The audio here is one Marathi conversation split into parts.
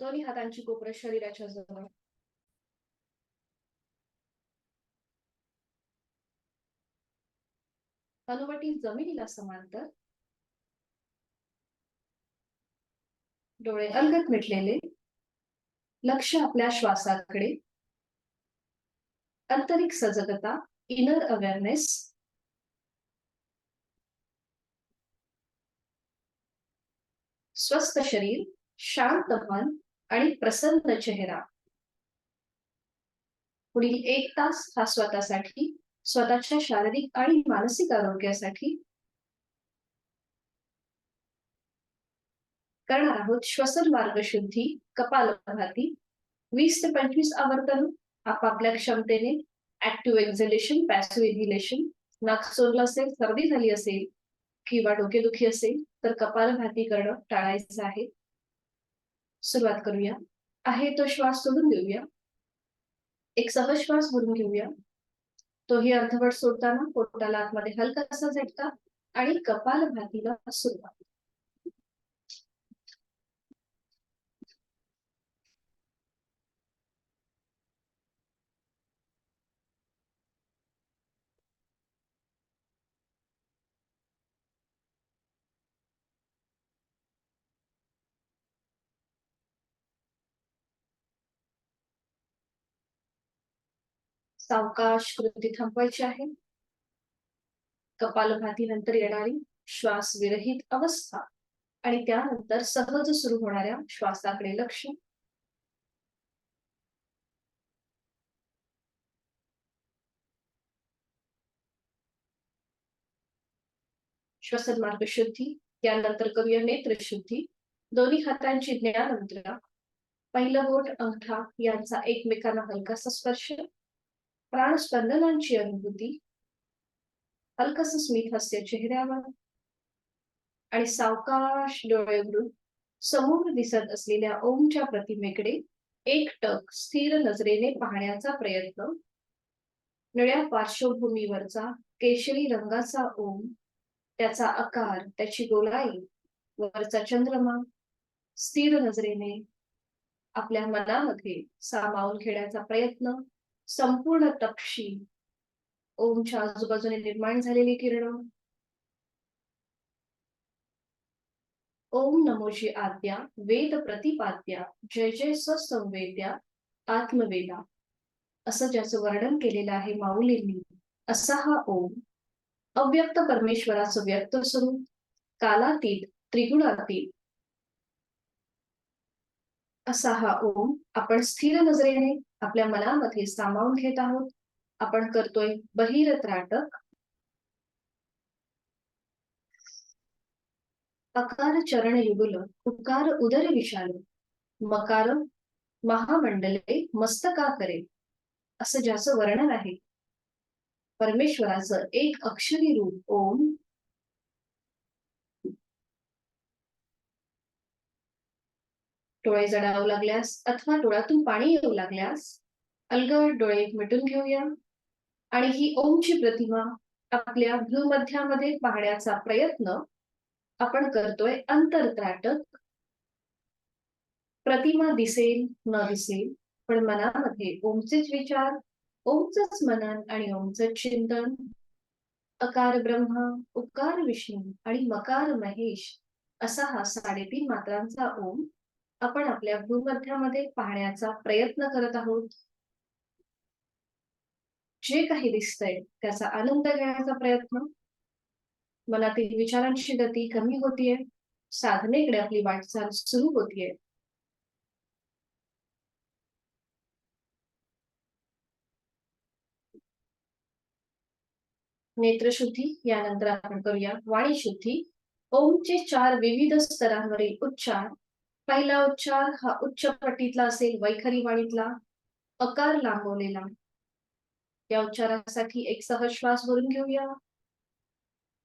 दोन्ही हातांची कोपरं शरीराच्या जवळ. हनुवटी जमिनीला समांतर. डोळे अलगद मिटलेले. लक्ष आपल्या श्वासाकडे. आंतरिक सजगता, इनर अवेअरनेस. स्वस्थ शरीर, शांत मन आणि प्रसन्न चेहरा. पुढील 1 तास हा स्वतःसाठी, स्वतःच्या शारीरिक आणि मानसिक आरोग्यासाठी करणार आहोत. श्वसन मार्ग शुद्धी, कपालभाती. 20 ते 25 आवर्तन आपापल्या क्षमतेने. Active exhalation, passive inhalation. नाक सोडलं असेल, सर्दी झाली असेल किंवा डोकेदुखी असेल तर कपालभाती करणं टाळायचं आहे. सुरुवात करूया. आहे तो श्वास सोडून देऊया. एक सहज श्वास भरून घेऊया. तोही अर्धवट सोडताना पोटाला आतमध्ये हलकासा झटका आणि कपालभातीला सुरुवात. सावकाश कृती थांबवायची आहे. कपालभाती नंतर येणारी श्वास विरहित अवस्था आणि त्यानंतर सहज सुरू होणाऱ्या श्वासाकडे लक्ष. श्वसन मार्ग शुद्धी. त्यानंतर करूया नेत्र शुद्धी. दोन्ही हातांची ज्ञानमुद्रा. पहिलं बोट अंगठा यांचा एकमेकांना हलकासा स्पर्श. प्राणस्पंदनांची अनुभूती. हलकस स्मित हास्य चेहऱ्यावर आणि सावकाश डोळे उघडून समोर दिसत असलेल्या ओमच्या प्रतिमेकडे एकटक स्थिर नजरेने पाहण्याचा प्रयत्न. निळ्या पार्श्वभूमीवरचा केशरी रंगाचा ओम, त्याचा आकार, त्याची गोलाई, वरचा चंद्रमा स्थिर नजरेने आपल्या मनामध्ये सामावून घेण्याचा प्रयत्न. संपूर्ण तपशील, ओमच्या आजूबाजूने निर्माण झालेली किरण. ओम नमोजी आद्या, वेद प्रतिपाद्या, जय जय ससंवेद्या, आत्मवेदा असं ज्याचं वर्णन केलेलं आहे माऊलींनी, असा हा ओम अव्यक्त परमेश्वराचं व्यक्त स्वरूप, कालातीत, त्रिगुणातीत असा हा ओम आपण स्थिर नजरेने आपल्या मनामध्ये सामावून घेत आहोत. आपण करतोय बहिर त्राटक. अकार चरण युगल, उकार उदर विशाल, मकार महामंडले मस्तका करे असं ज्याचं वर्णन आहे. परमेश्वराचं एक अक्षरी रूप ओम. डोळे जडावू लागल्यास अथवा डोळ्यातून पाणी येऊ लागल्यास अलगद डोळे मिटून घेऊया आणि ही ओमची प्रतिमा आपल्या भ्रूमध्यामध्ये पाहण्याचा प्रयत्न आपण करतोय अंतरत्राटक. प्रतिमा दिसेल न दिसेल पण मनामध्ये ओमचेच विचार, ओमचंच मनन आणि ओमचंच चिंतन. अकार ब्रह्मा, उकार विष्णू आणि मकार महेश असा हा 3.5 मात्रांचा ओम आपण आपल्या भूमध्यामध्ये पाहण्याचा प्रयत्न करत आहोत. जे काही दिसतंय त्याचा आनंद घेण्याचा प्रयत्न. मनातील विचारांची गती कमी होतीये. साधनेकडे आपली वाटचाल सुरू होतीये. नेत्रशुद्धी. यानंतर आपण करूया वाणी शुद्धी. ओमचे 4 विविध स्तरांवरील उच्चार. पहिला उच्चार हा उच्च पट्टीतला असेल, वैखरी वाणीतला, अकार लांबवलेला. या उच्चारासाठी एक सहज श्वास भरून घेऊया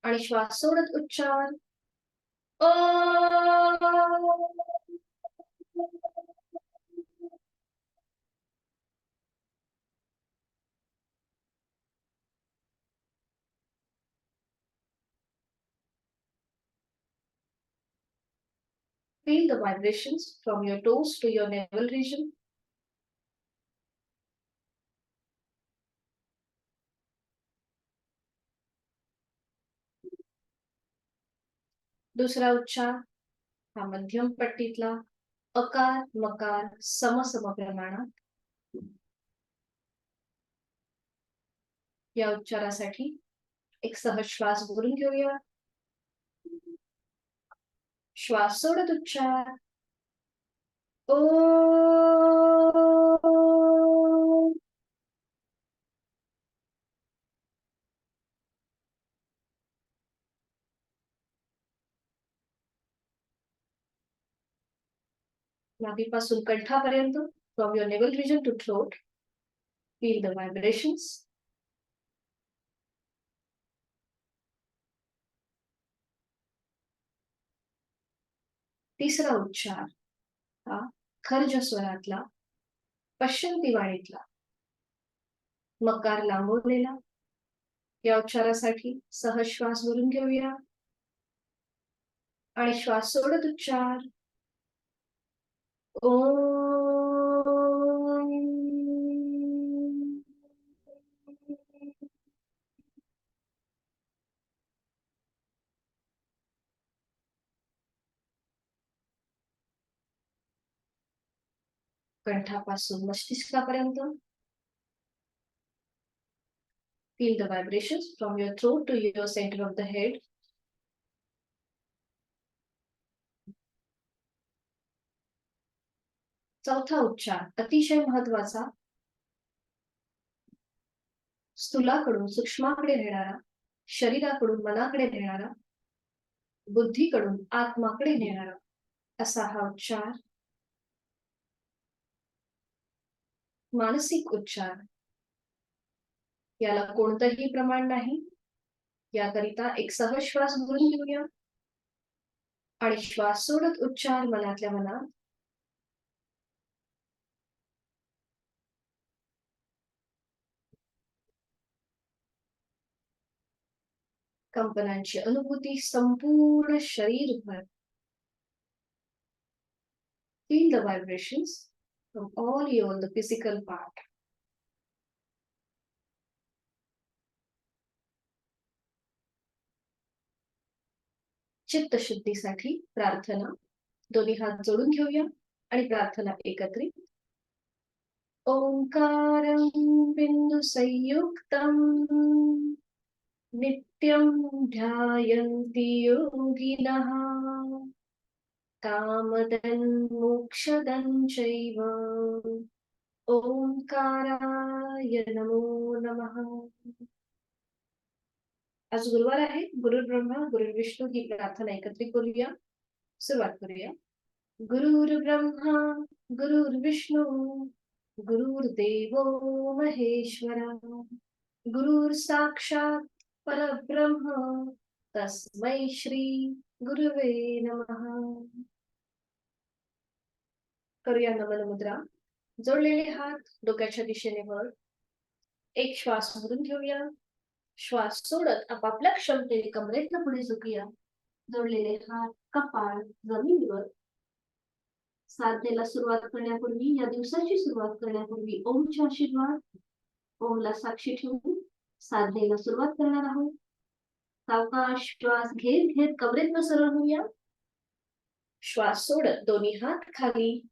आणि श्वास सोडत उच्चार ओ. Feel the vibrations from your toes to your navel region. दुसरा उच्चार हा मध्यम पट्टीतला अकार मकार सम प्रमाणात. या उच्चारासाठी एक सहज श्वास भरून घेऊया. श्वास सोडत उच्चार. ओ. नाभीपासून कंठापर्यंत from your navel region to throat. Feel the vibrations. तिसरा उच्चार हा खर्ज स्वरातला पश्चंती वाणीतला मकार लांबवलेला. या उच्चारासाठी सहज श्वास भरून घेऊया आणि श्वास सोडत उच्चार. कंठापासून मस्तिष्कापर्यंत. Feel the vibrations from your throat to your center of the head. चौथा उच्चार अतिशय महत्वाचा. स्थूलाकडून सूक्ष्माकडे नेणारा, शरीराकडून मनाकडे नेणारा, बुद्धीकडून आत्माकडे नेणारा असा हा उच्चार. मानसिक उच्चार. याला कोणतंही प्रमाण नाही. याकरिता एक सहज श्वास भरून घेऊया आणि श्वास सोडत उच्चार मनातल्या मनात. कंपनांची अनुभूती संपूर्ण शरीरभर. Feel the vibrations from all your the physical part. चित्तशुद्धीसाठी प्रार्थना. दोन्ही हात जोडून घेऊया आणि प्रार्थना एकत्रित. ओंकारं बिंदु संयुक्तं नित्यं ध्यायन्ति योगिनः कामदं मोक्षदं चैव. ओंकाराय नमो नमः. आज गुरुवार आहे. गुरु ब्रह्मा गुरु विष्णू ही प्रार्थना एकत्रित करूया. सुरुवात करूया. गुरुर्ब्रह्मा गुरुर्विष्णू गुरुर्देवो महेश्वरा गुरुर साक्षात परब्रह्म तस्मै श्री गुरुवे नमः. करूया नमन मुद्रा. जोडलेले हात डोक्याच्या दिशेने वर. एक श्वास भरून घेऊया. श्वास सोडत आपापल्या क्षमतेने कमरेतनं पुढे झुकूया. जोडलेले हात कपाळ जमिनीवर. साधनेला सुरुवात करण्यापूर्वी, या दिवसाची सुरुवात करण्यापूर्वी ओमचे आशीर्वाद. ओमला साक्षी ठेवून साधनेला सुरुवात करणार आहोत. सावकाश श्वास घेत घेत कमरेतनं सरळ होऊया. श्वास सोडत दोन्ही हात खाली.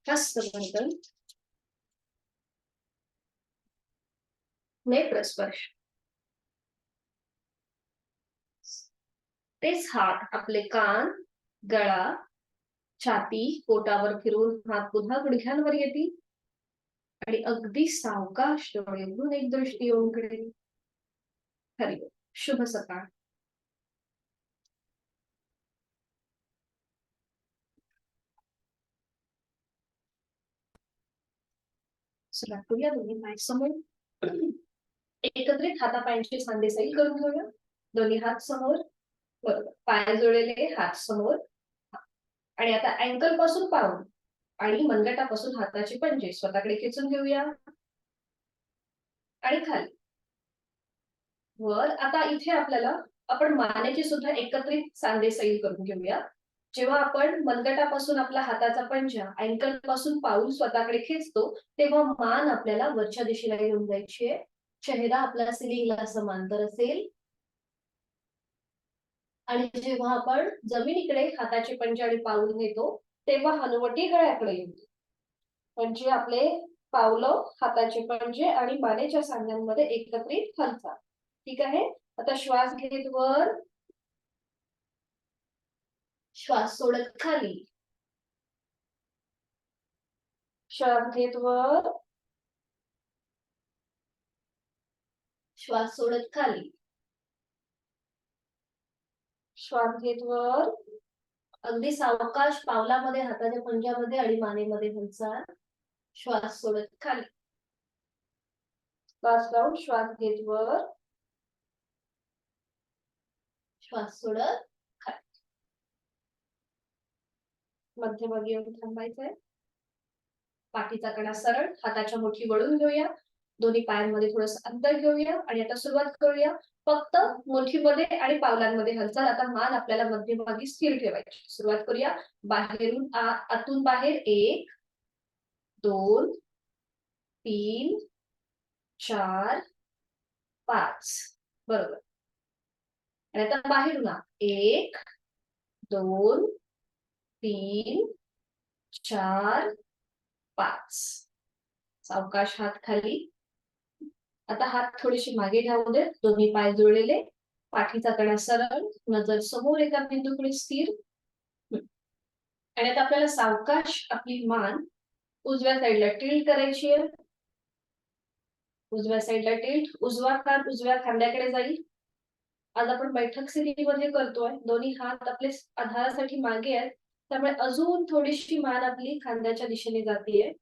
हस्तबंधन. नेत्रस्पर्श. तेच हात आपले कान, गळा, छाती, पोटावर फिरून हात पुन्हा गुडघ्यांवर येतील आणि अगदी सावकाश डोळे उघडून एक दृष्टी ओमकडे. हरि ओम. शुभ सकाळ. सुरुवात करूया. दोन्ही पाय समोर. एकत्रित हातापायांची सांधे सैल करून घेऊया. दोन्ही हात समोर. बरोबर. पाय जोडलेले, हात समोर. आणि आता अँकल पासून पाऊल आणि मनगटापासून हाताचे पंजे स्वतःकडे खेचून घेऊया आणि खाली वर. आता इथे आपल्याला आपण मानेचे सुद्धा एकत्रित सांधे सैल करून घेऊया. जेव्हा आपण मनगटापासून आपला हाताचा पंजा अँकल पासून पाऊल स्वतःकडे खेचतो तेव्हा मान आपल्याला वरच्या दिशेला घेऊन जायची आहे. चेहरा आपला सिलिंगला समांतर असेल आणि जेव्हा आपण जमिनीकडे हाताचे पंजे आणि पाऊल नेतो तेव्हा हनुवटी गळ्याकडे येतो. म्हणजे आपले पावलं हाताचे पंजे आणि मानेच्या सांध्यांमध्ये एकत्रित हालतात. ठीक आहे. आता श्वास घेत वर, श्वास सोडत खाली, श्वास घेत वर, श्वास सोडत खाली, श्वास घेत वर. अगदी सावकाश पावलामध्ये हाताच्या पंजामध्ये आणि मानेमध्ये हालचाल. श्वास सोडत खाली, श्वास लावून श्वास घेत वर, श्वास सोडत खाली. मध्यभागी येऊन थांबायचंय. पाठीचा कणा सरळ, हाताच्या मुठी वळून घेऊया. दोन्ही पायांमध्ये थोडस अंतर घेऊया आणि आता सुरुवात करूया. फक्त मुठीमध्ये आणि पावलांमध्ये हालचाल. आता मान आपल्याला मध्यभागी स्थिर ठेवायची. सुरुवात करूया. बाहेरून आतून बाहेर 1 2 3 4 5. बरोबर. आणि आता बाहेरून 1 2 3 4 5. सावकाश हात खाली. आता हात थोडेसे मागे घ्यावू दे. दोन्ही पाय जुळलेले, पाठीचा कणा सरळ, नजर समोर एका बिंदूकडे स्थिर. आणि आता आपल्याला सावकाश आपली मान उजव्या साईडला टिल्ट करायची आहे. उजव्या साईडला टिल्ट. उजवा कान उजव्या खांद्याकडे जाईल. आज आपण बैठक स्थितीमध्ये करतोय. दोन्ही हात आपले आधारासाठी मागे आहेत, त्यामुळे अजून थोडीशी मान आपली खांद्याच्या दिशेने जातीये.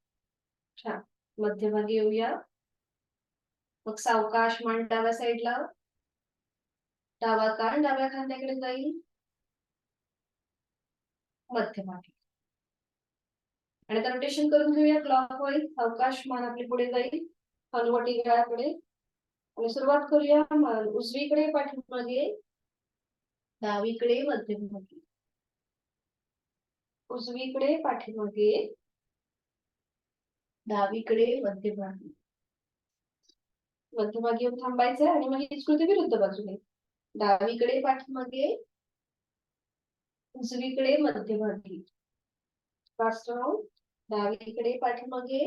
छान. मध्यभागी येऊया. मग सावकाश मान डाव्या साईडला. डावा कान डाव्या खांद्याकडे जाईल. मध्यभागी. आणि आता रोटेशन करून घेऊया क्लॉकवाईज. सावकाश मान आपली पुढे जाईल हनुवटी गळ्याकडे. आणि सुरुवात करूया. मान उजवीकडे पाठीमागे, डावीकडे मध्यभागी, उजवीकडे पाठीमागे, डावीकडे मध्यभागी. मध्यभागी येऊन थांबायचंय आणि मग हीच कृती विरुद्ध बाजूने. डावीकडे पाठीमागे, उजवीकडे मध्यभागी. फास्ट राहून डावीकडे पाठीमागे,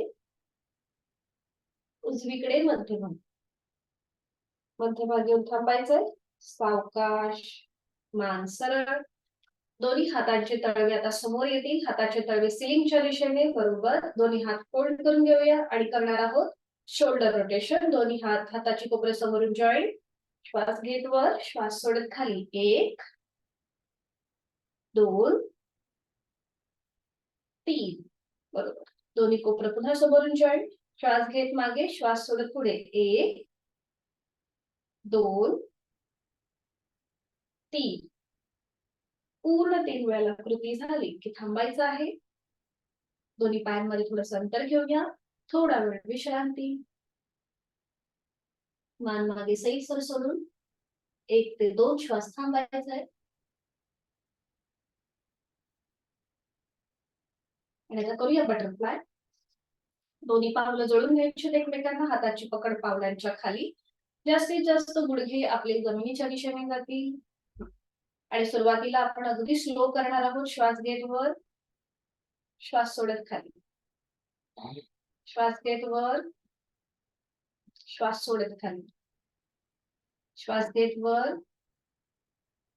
उजवीकडे मध्यभागी. मध्यभागी येऊन थांबायचंय. सावकाश मान सरळ. दोन्ही हातांचे तळवे आता समोर येतील. हाताचे तळवे सिलिंगच्या दिशेने. बरोबर. दोन्ही हात फोल्ड करून घेऊया आणि करणार आहोत शोल्डर रोटेशन. दोन्ही हात हाताची कोपरे समोरून जॉईंट. श्वास घेत वर, श्वास सोडत खाली. 1 2 3. बरोबर. दोन्ही कोपरं पुन्हा समोरून जॉईंट. श्वास घेत मागे, श्वास सोडत पुढे. 1 2 3. पूर्ण 3 वेळेला कृती झाली की थांबायचं आहे. दोन्ही पायांमध्ये थोडंसं अंतर घेऊया. थोडा वेळ विश्रांती. मान मागे सैलसर सोडून 1 ते 2 श्वास थांबायचा आहे. आणि आता करूया बटरफ्लाय. दोन्ही पावलं जोडून घ्यायची एकमेकांना. हाताची पकड पावलांच्या खाली. जास्तीत जास्त गुडघे आपले जमिनीच्या दिशेने जातील. आणि सुरुवातीला आपण अगदी स्लो करणार आहोत. श्वास घेत वर, श्वास सोडत खाली, श्वास घेत वर, श्वास सोडत खाली, श्वास घेत वर,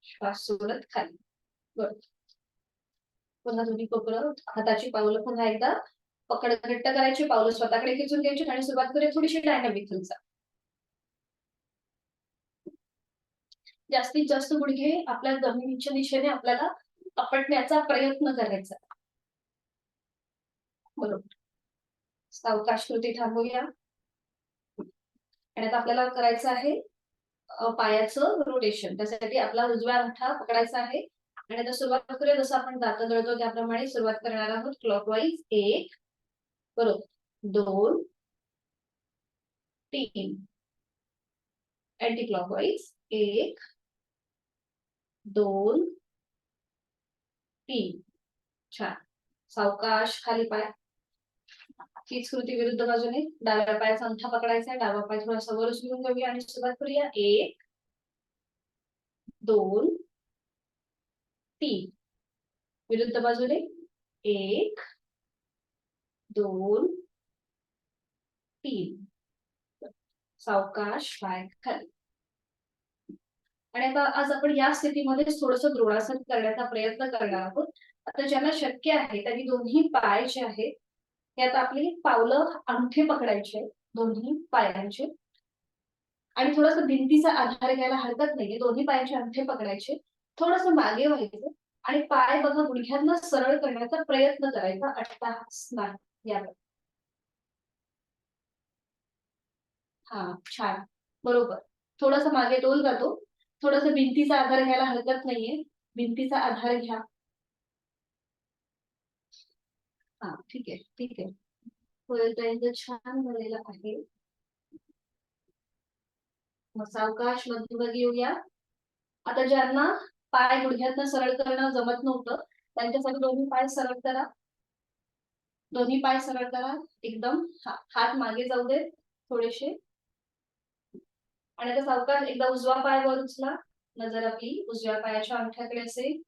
श्वास सोडत खाली. बरोबर. पुन्हा दोन्ही कोपरं, हाताची पावलं पुन्हा एकदा पकड घट्ट करायची. पावलं स्वतःकडे खेचून घ्यायची आणि सुरुवात करूया थोडीशी डायनामिक हालचाल. जास्तीत जास्त गुडघे आपल्या जमिनीच्या दिशेने आपल्याला आपटण्याचा प्रयत्न करायचा. बरोबर. सावकाश कृती थांबूया. आणि आता आपल्याला करायचं आहे पायाचं रोटेशन. त्यासाठी आपला उजवा अंगठा पकडायचा आहे. आणि आता सुरुवात करूया. जसं आपण दात दळतो त्याप्रमाणे सुरुवात करणार आहोत. क्लॉकवाईज. 1 बरोबर, 2 3. Anti clockwise. 1 2 तीन. छान. सावकाश खाली पाय. हीच कृती विरुद्ध बाजूने. डाव्या पायाचा अंगठा पकडायचा, डावा पाय थोडासा वर उचलून घेऊया आणि सुरुवात करूया. 1 2 3. विरुद्ध बाजूने. 1 2 3. सावकाश पाय खाली. आणि आता आज आपण या स्थितीमध्ये थोडंसं द्रोणासन करण्याचा प्रयत्न करणार आहोत. आता ज्यांना शक्य आहे त्यांनी दोन्ही पाय जे आहेत हे आता आपली पावलं अंगठे पकडायचे दोन्ही पायांचे आणि थोडंसं भिंतीचा आधार घ्यायला हरकत नाहीये. दोन्ही पायांचे अंगठे पकडायचे, थोडंसं मागे व्हायचं आणि पाय बघा गुडघ्यांना सरळ करण्याचा प्रयत्न करायचा. अट्टहास नाही यावर. हा छान. बरोबर. थोडंसं मागे तोल जातो. थोडंसं भिंतीचा आधार घ्यायला हरकत नाहीये. भिंतीचा आधार घ्या. हा ठीक आहे ठीक आहे. पर्यंत छान झालेला आहे. मग सावकाश मध्यभागी येऊया. आता ज्यांना पाय गुडघ्यातनं सरळ करणं जमत नव्हतं त्यांच्यासाठी दोन्ही पाय सरळ करा. दोन्ही पाय सरळ करा एकदम. हात मागे जाऊ देत थोडेसे. आणि आता सावकाश एकदा उजवा पाय वर उचला. नजर आपली उजव्या पायाच्या अंगठ्याकडे असेल.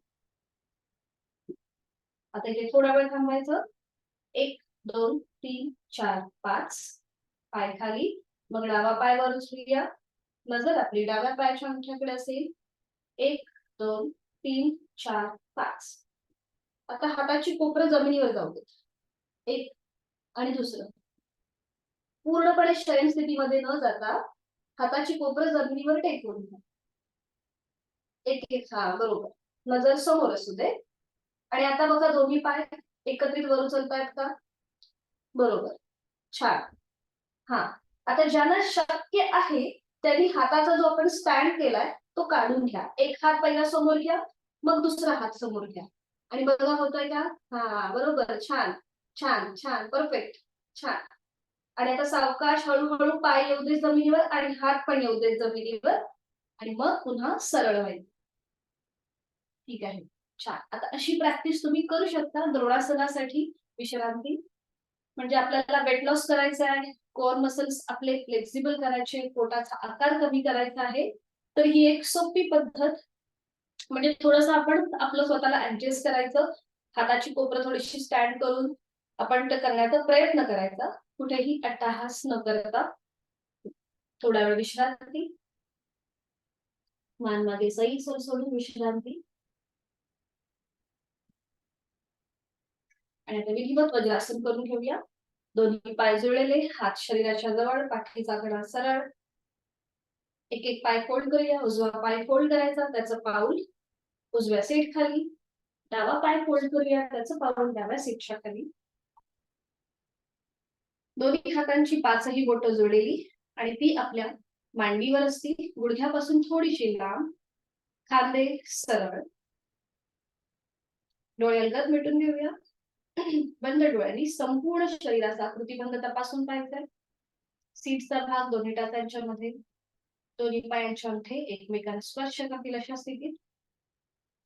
आता इथे थोडा वेळ थांबायचं. 1 2 3 4 5. पाय खाली. मग डावा पाय वर उचलूया. नजर आपली डाव्या पायाच्या अंगठ्याकडे असेल. 1 2 3 4 5. आता हाताची कोपरं जमिनीवर जाऊ देत. एक आणि दुसरं. पूर्णपणे शयन स्थितीमध्ये न जाता हाताची कोपरं जमिनीवर टेकवून घ्या. एक एक. हा बरोबर. नजर समोर असू दे. आणि आता बघा दोन्ही पाय एकत्रित वर उचलतायत का? बरोबर. छान. हा. आता ज्यांना शक्य आहे त्यांनी हाताचा जो आपण स्टँड केलाय तो काढून घ्या. एक हात पहिला समोर घ्या, मग दुसरा हात समोर घ्या आणि बघा होतोय का? हा बरोबर. छान छान छान. परफेक्ट. छान. आणि आता सावकाश हळूहळू पाय येऊ दे जमिनीवर आणि हात पण येऊ दे जमिनीवर आणि मग पुन्हा सरळ व्हायचं. ठीक आहे. छान. आता अशी प्रॅक्टिस तुम्ही करू शकता द्रोणासनासाठी. विश्रांती म्हणजे आपल्याला वेट लॉस करायचा आहे, कोर मसल्स आपले फ्लेक्सिबल करायचे, पोटाचा आकार कमी करायचा आहे. तर ही एक सोपी पद्धत. म्हणजे थोडंसं आपण आपलं स्वतःला ऍडजस्ट करायचं. हाताची कोपरं थोडीशी स्टँड करून आपण ते करण्याचा प्रयत्न करायचा. कुठेही अट्टहास न करता. थोडा वेळ विश्रांती. मान मागे सैल सोडून विश्रांती. आणि आता विधिवत वज्रासन करून घेऊया. दोन्ही पाय जुळलेले, हात शरीराच्या जवळ, पाठीचा कणा सरळ. एक एक पाय फोल्ड करूया. उजवा पाय फोल्ड करायचा, त्याचं पाऊल उजव्या सीट खाली. डावा पाय फोल्ड करूया, त्याचं पाऊल डाव्या सीटच्या खाली. दोन्ही हातांची पाचही बोटं जोडलेली आणि ती आपल्या मांडीवर असतील. गुडघ्यापासून थोडीशी लांब. खांदे सरळ. डोळे अलगद मिटून घेऊया. बंद डोळ्यांनी संपूर्ण शरीराचा आकृतीबंध तपासून पाहायचा. सीटचा भाग दोन्ही टाचांच्या मध्ये. दोन्ही पायांचे अंगठे एकमेकांना स्पर्श करतील अशा स्थितीत.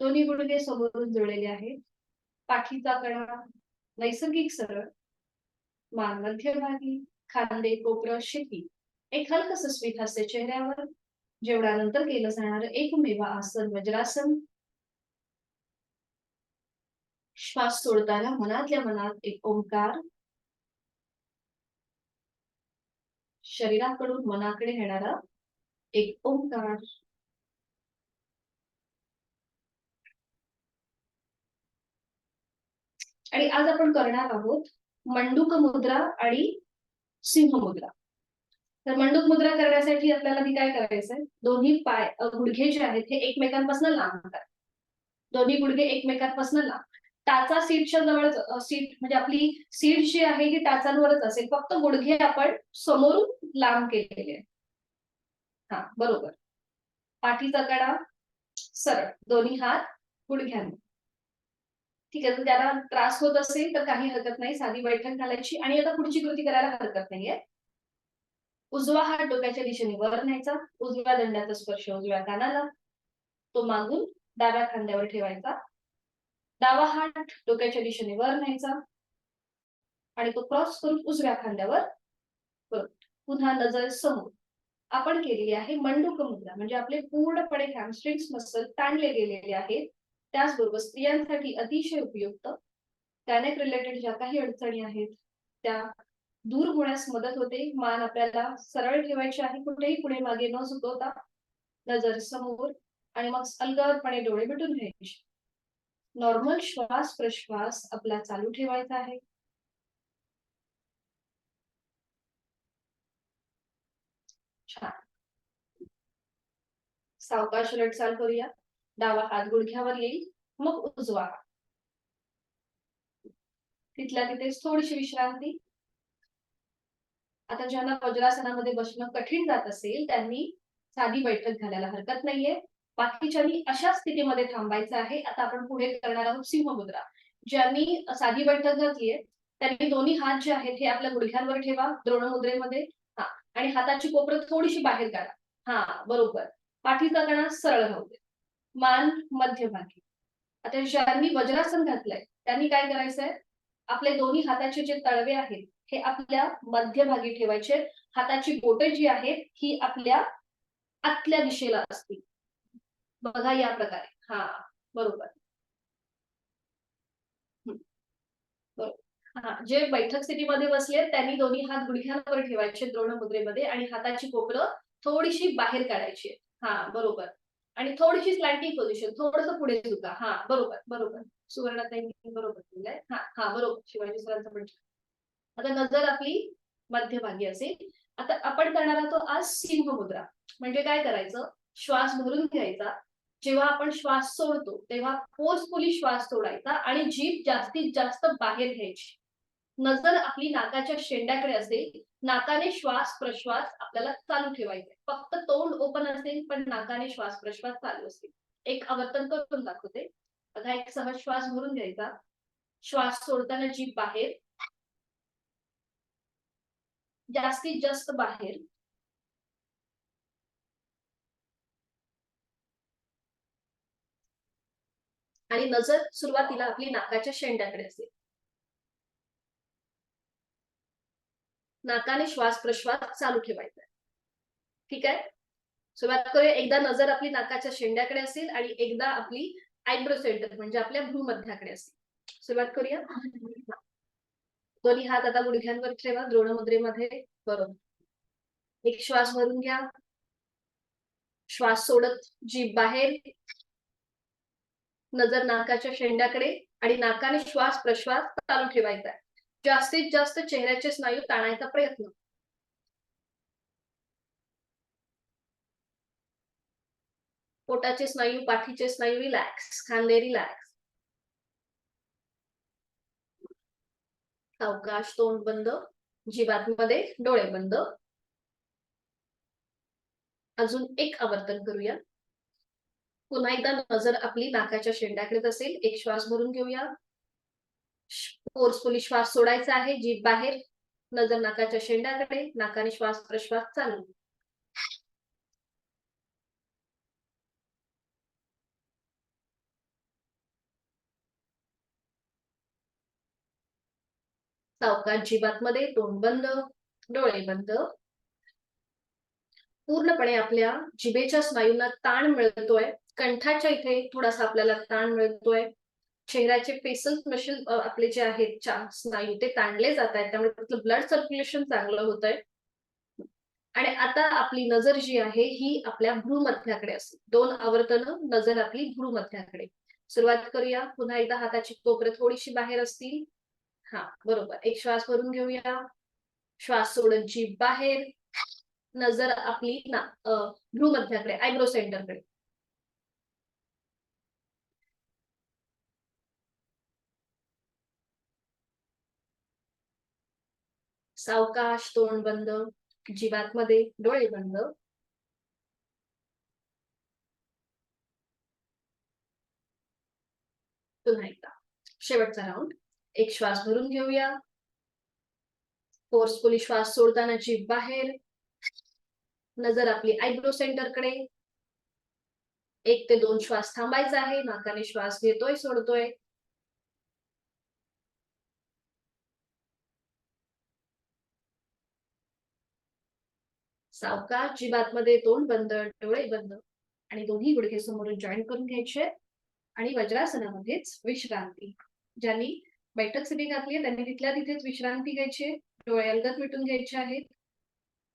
दोन्ही गुडघे समोरून जुळलेले आहेत. पाठीचा कणा नैसर्गिक सरळ. मान मध्यभागी. खांदे कोपरं शिथिल. एक हलकस स्मित हास्य चेहऱ्यावर. जेवणानंतर केलं जाणारं एकमेव आसन वज्रासन. श्वास सोडताना मनातल्या मनात एक ओंकार. शरीराकडून मनाकडे येणारा एक ओंकार. आणि आज आपण करणार आहोत मंडूक मुद्रा आणि सिंह मुद्रा. तर मंडूक मुद्रा करण्यासाठी आपल्याला काय करायचंय? दोन्ही पाय गुडघे जे आहेत हे एकमेकांपासून लांब करा. दोन्ही गुडघे एकमेकांपासून लांब. टाचा सीटच्या जवळच. सीट म्हणजे आपली सीट जी आहे ही टाचांवरच असेल. फक्त गुडघे आपण समोरून लांब केलेले आहेत. हा बरोबर. पाठीचा कडा सरळ. दोन्ही हात गुडघ्यांवर. ठीक आहे. जर त्याला त्रास होत असेल तर काही हरकत नाही. साधी बैठक घालायची आणि आता पुढची कृती करायला हरकत नाहीये. उजवा हात डोक्याच्या दिशेने वर न्यायचा. उजव्या दंडाचा स्पर्श उजव्या कानाला. तो मागून डाव्या खांद्यावर ठेवायचा. डावा हात डोक्याच्या दिशेने वर न्यायचा आणि तो क्रॉस करून उजव्या खांद्यावर पुन्हा नजर समोर. आपण केलेली आहे मंडूक मुद्रा, म्हणजे आपले पूर्णपणे हॅमस्ट्रिंग्स मसल ताणले गेलेले आहेत. त्याचबरोबर स्त्रियांसाठी अतिशय उपयुक्त गॅनेक रिलेटेड ज्या काही अडचणी आहेत त्या दूर होण्यास मदत होते. मान आपल्याला सरळ ठेवायची आहे, कुठेही पुढे मागे न झुकवता नजर समोर, आणि मग अलगदपणे डोळे मिटून घ्यायचे. नॉर्मल श्वास प्रश्वास आपला चालू ठेवायचा आहे. छान. सावकाश रटचाल करूया. डावा हात गुडघ्यावर येईल, मग उजवा हात. तिथल्या तिथेच थोडीशी विश्रांती. आता ज्यांना वज्रासनामध्ये बसणं कठीण जात असेल त्यांनी साधी बैठक घालायला हरकत नाहीये. बाकीच्यांनी अशा स्थितीमध्ये थांबायचं आहे. आता आपण पुढे करणार आहोत सिंहमुद्रा. ज्यांनी साधी बैठक घातलीये त्यांनी दोन्ही हात जे आहेत हे आपल्या गुडघ्यांवर ठेवा द्रोणमुद्रेमध्ये. हा, आणि हाताची कोपरं थोडीशी बाहेर काढा. हा, बरोबर. पाठीचा कणा सरळ राहू दे, मान मध्यभागी. आता ज्यांनी वज्रासन घातलंय त्यांनी काय करायचंय, आपले दोन्ही हाताचे जे तळवे आहेत हे आपल्या मध्यभागी ठेवायचे. हाताची बोटे जी आहेत ही आपल्या आतल्या दिशेला असतील. बघा या प्रकारे. हा, बरोबर. बरोबर. हा, जे बैठक स्थितीमध्ये बसले त्यांनी दोन्ही हात गुडघ्यांवर ठेवायचे द्रोण मुद्रेमध्ये आणि हाताची कोपरं थोडीशी बाहेर काढायची. हा, बरोबर. आणि थोडीशी स्लॅन्टिंग पोझिशन, थोडस पुढे झुका. हा, बरोबर बरोबर. सुवर्णाताई बरोबर केलंय. हा हा, बरोबर. शिवाजी सरांचं पण. आता नजर आपली मध्यभागी असेल. आता आपण करणार आहोत आज सिंह मुद्रा. म्हणजे काय करायचं, श्वास भरून घ्यायचा. जेव्हा आपण श्वास सोडतो तेव्हा फोर्सफुली श्वास सोडायचा आणि जीभ जास्तीत जास्त बाहेर घ्यायची. नजर आपली नाकाच्या शेंड्याकडे असेल. नाकाने श्वास प्रश्वास आपल्याला चालू ठेवायचे. फक्त तोंड ओपन असेल पण नाकाने श्वास प्रश्वास चालू असेल. एक आवर्तन करून दाखवते. बघा, एक सहज श्वास भरून घ्यायचा. श्वास सोडताना जीभ बाहेर, जास्तीत जास्त बाहेर. आणि नजर सुरुवातीला आपली नाकाच्या शेंड्याकडे असेल. नाकाने श्वास प्रश्वास चालू ठेवायचा. ठीक आहे, सुरुवात करूया. एकदा नजर आपली नाकाच्या शेंड्याकडे असेल आणि एकदा आपली आयब्रो सेंटर म्हणजे आपल्या भ्रूमध्याकडे असेल. सुरुवात करूया. दोन्ही हात आता गुडघ्यांवर ठेवा द्रोण मुद्रेमध्ये. बरोबर. एक श्वास भरून घ्या. श्वास सोडत जीभ बाहेर, नजर नाकाच्या शेंड्याकडे आणि नाकाने श्वास प्रश्वास चालू ठेवायचा. जास्तीत जास्त चेहऱ्याचे स्नायू ताणायचा प्रयत्न. पोटाचे स्नायू, पाठीचे स्नायू रिलॅक्स, खांदे रिलॅक्स. सावकाश तोंड बंद, जीवात्मध्ये डोळे बंद. अजून एक आवर्तन करूया. पुन्हा एकदा नजर आपली नाकाच्या शेंड्याकडेच असेल. एक श्वास भरून घेऊया. फोर्सफुली श्वास सोडायचा आहे, जीभ बाहेर, नजर नाकाच्या शेंड्याकडे, नाकाने श्वास प्रश्वास चालू. सावकाश जीवात्मध्ये तोंड बंद, डोळे बंद. पूर्णपणे आपल्या जिभेच्या स्नायूंना ताण मिळतोय. कंठाच्या इथे थोडासा आपल्याला ताण मिळतोय. चेहऱ्याचे फेसल मसल आपले जे आहेत स्नायू ते ताणले जात आहेत, त्यामुळे त्यातलं ब्लड सर्क्युलेशन चांगलं होत आहे. आणि आता आपली नजर जी आहे ही आपल्या भ्रूमध्याकडे असेल. 2 आवर्तन नजर आपली भ्रूमध्याकडे. सुरुवात करूया. पुन्हा एकदा हाताची कोपरं थोडीशी बाहेर असतील. हा, बरोबर. एक श्वास भरून घेऊया. श्वास सोडत जीभ बाहेर, नजर आपली भ्रूमध्याकडे, आयब्रो सेंटरकडे. सावकाश तोंड बंद, जीवात्मध्ये डोळे बंद. पुन्हा एकदा शेवटचा राऊंड. एक श्वास भरून घेऊया. फोर्सफुली श्वास सोडताना जीभ बाहेर, नजर आपली आयब्रो सेंटरकडे. 1 ते 2 श्वास थांबायचा आहे. नाकाने श्वास घेतोय सोडतोय. सावकाश जिभातमध्ये तोंड बंद, डोळे बंद आणि दोन्ही गुडघे समोरून जॉईन करून घ्यायचे आणि वज्रासनामध्येच विश्रांती. ज्यांनी बैठक सरी घातली त्यांनी तिथल्या तिथेच विश्रांती घ्यायची, डोळे अलगद मिटून घ्यायचे आहेत.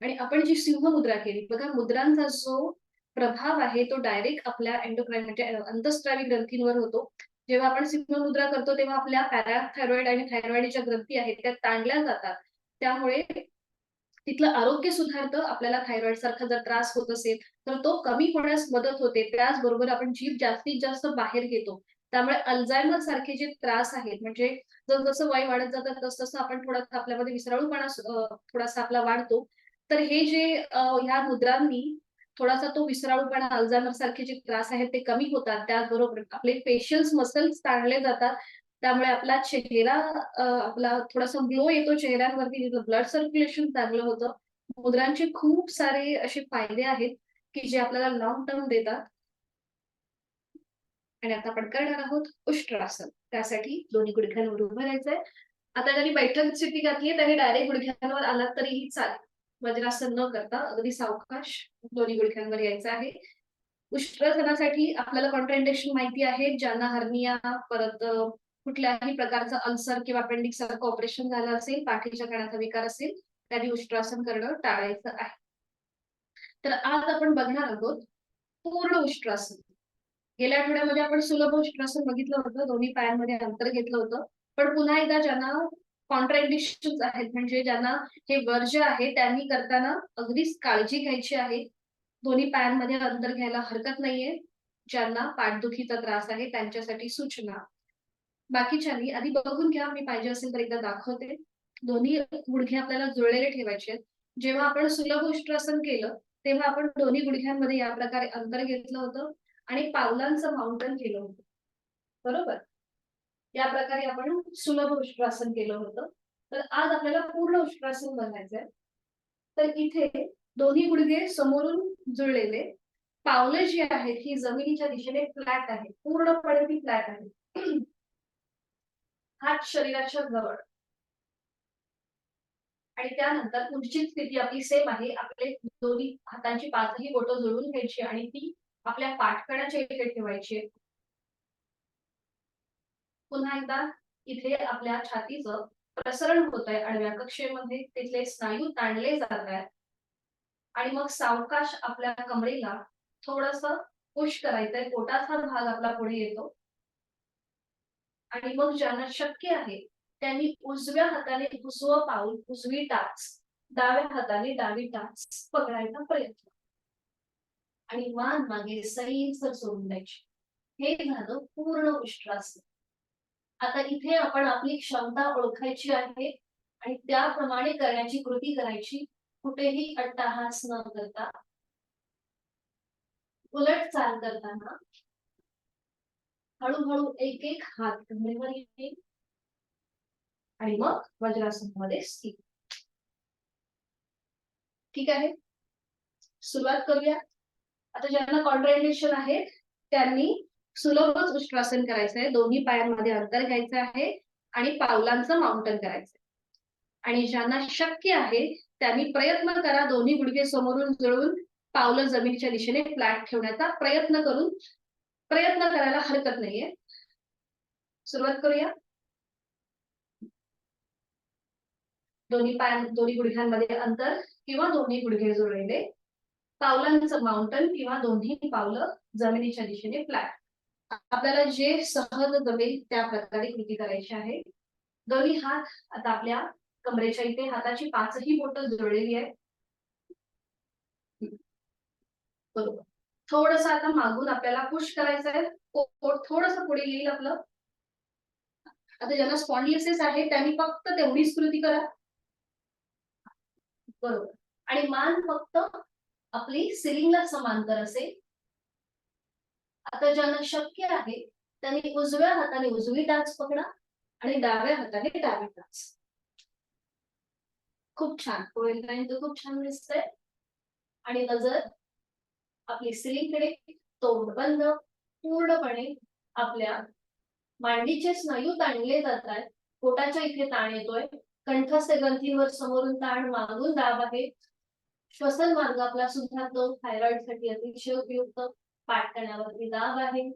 आणि आपण जी सिंह मुद्रा केली बघा, मुद्रांचा जो प्रभाव आहे तो डायरेक्ट आपल्या एंडोक्राइन म्हणजे अंतःस्रावी ग्रंथींवर होतो. जेव्हा आपण सिंह मुद्रा करतो तेव्हा आपल्या पॅराथायरॉइड आणि थायरॉइडच्या ग्रंथी आहेत त्या ताणल्या जातात. त्यामुळे तिथलं आरोग्य सुधारतं. आपल्याला थायरॉइड सारखा जर त्रास होत असेल तर तो कमी होण्यास मदत होते. त्याचबरोबर आपण जीभ जास्तीत जास्त बाहेर घेतो. त्यामुळे अल्झायमर सारखे जे त्रास आहेत म्हणजे जसं वय वाढत जातं तसं आपण थोडासा आपल्यामध्ये विसराळूपणा थोडासा आपला वाढतो. तर हे जे ह्या मुद्रांनी थोडासा तो विसराळूपणा, अल्झायमर सारखे जे त्रास आहेत ते कमी होतात. त्याचबरोबर आपले फेशियल मसल्स ताणले जातात. त्यामुळे आपला चेहरा आपला थोडासा ग्लो येतो चेहऱ्यावरती, ब्लड सर्क्युलेशन चांगलं होतं. मुद्रांचे खूप सारे असे फायदे आहेत की जे आपल्याला लॉंग टर्म देतात. आणि आता आपण करणार आहोत उष्ट्रासन. त्यासाठी दोन्ही गुडघ्यांवर उभं राहायचंय. आता ज्यांनी बैठक स्थिती घातली त्यांनी डायरेक्ट गुडघ्यांवर आलात तरीही चालेल. वज्रासन न करता अगदी सावकाश दोन्ही गुडघ्यांवर यायचं आहे. उष्ट्रासनासाठी आपल्याला कॉन्ट्राइंडिकेशन माहिती आहे. ज्यांना हर्निया, परत कुठल्याही प्रकारचं अल्सर किंवा अपेंडिक्स सारखं ऑपरेशन झालं असेल, पाठीच्या कण्याचा विकार असेल, त्यांनी उष्ट्रासन करणं टाळायचं आहे. तर आज आपण बघणार आहोत पूर्ण उष्ट्रासन. गेल्या आठवड्यामध्ये आपण सुलभ उष्ट्रासन बघितलं होतं, दोन्ही पायांमध्ये अंतर घेतलं होतं. पण पुन्हा एकदा ज्यांना कॉन्ट्राइंडिकेशन्स आहेत म्हणजे ज्यांना हे वर्ज्य आहे त्यांनी करताना अगदीच काळजी घ्यायची आहे. दोन्ही पायांमध्ये अंतर घ्यायला हरकत नाहीये. ज्यांना पाठदुखीचा त्रास आहे त्यांच्यासाठी सूचना. बाकीच्यांनी आधी बघून घ्या, मी पाहिजे असेल तर एकदा दाखवते. दोन्ही गुडघे आपल्याला जुळलेले ठेवायचे आहेत. जेव्हा आपण सुलभ उष्ट्रासन केलं तेव्हा आपण दोन्ही गुडघ्यांमध्ये या प्रकारे अंतर घेतलं होतं आणि पावलांचं माउंटन केलं होतं. बरोबर? या प्रकारे आपण सुलभ उष्ट्रासन केलं होतं. तर आज आपल्याला पूर्ण उष्ट्रासन बनायचंय. तर इथे दोन्ही गुडघे समोरून जुळलेले, पावलं जी आहेत ही जमिनीच्या दिशेने फ्लॅट आहेत, पूर्णपणे ती फ्लॅट आहे. हात शरीराच्या जवळ आणि त्यानंतर पुढची स्थिती आपली सेम आहे. आपले दोन्ही हातांची पाचही बोटं जुळवून घ्यायची आणि ती आपल्या पाठकण्याच्या इथे ठेवायची. पुन्हा एकदा इथे आपल्या छातीचं प्रसरण होत आहे आडव्या कक्षेमध्ये, तिथले स्नायू ताणले जात आहेत आणि मग सावकाश आपल्या कमरेला थोडस पुश करायचंय. पोटाचा भाग आपला पुढे येतो आणि मग ज्यांना शक्य आहे त्यांनी उजव्या हाताने उजवं पाऊल, उजवी टाच, डाव्या हाताने डावी टाच पकडायचा प्रयत्न आणि मान मागे सैल सोडून द्यायची. हे झालं पूर्ण उष्ट्रासन. आता इथे आपण आपली क्षमता ओळखायची आहे आणि त्याप्रमाणे करण्याची कृती करायची. कुठेही अट्टाहास न करता, उलट चाल करताना हळूहळू एक एक हात कमरेवर येईल आणि मग वज्रासनामध्ये स्थित. ठीक आहे, सुरुवात करूया. आता ज्यांना कॉन्ट्राइंडिकेशन आहे त्यांनी सुलभच उष्ट्रासन करायचंय. दोन्ही पायांमध्ये अंतर घ्यायचं आहे आणि पावलांचं माउंटन करायचंय. आणि ज्यांना शक्य आहे त्यांनी प्रयत्न करा, दोन्ही गुडघे समोरून जुळवून पावलं जमिनीच्या दिशेने फ्लॅट ठेवण्याचा प्रयत्न करायला हरकत नाहीये. सुरुवात करूया. दोन्ही गुडघ्यांमध्ये अंतर किंवा दोन्ही गुडघे जुळलेले, पावलांचं माउंटन किंवा दोन्ही पावलं जमिनीच्या दिशेने फ्लॅट. आपल्याला जे सहज जमेल त्या प्रकारे कृती करायची आहे. दोन्ही हात आता आपल्या कमरेच्या इथे, हाताची पाचही बोटं जुळलेली आहे. बरोबर. थोडस आता मागून आपल्याला पुश करायचं आहे. पोट थोडस पुढे येईल आपलं. आता ज्यांना स्पॉन्डिलोसिस आहे त्यांनी फक्त तेवढीच कृती करा. बरोबर. आणि मान फक्त आपली सिलिंगला समांतर असेल. आता ज्यांना शक्य आहे त्यांनी उजव्या हाताने उजवी टाच पकडा आणि डाव्या हाताने डावी टाच. खूप छान. पोएल लाईन तर खूप छान दिसतंय. आणि नजर आपली सिलिंगकडे, तोंड बंद, पूर्णपणे आपल्या मांडीचे स्नायू ताणले जात आहेत. पोटाच्या इथे ताण येतोय. कंठस्थ ग्रंथीवर समोरून ताण, मागून दाब आहे. श्वसन मार्ग आपला सुधारतो, थायरॉइड साठी अतिशय उपयुक्त, पाठ करण्यावरती दाब आहे,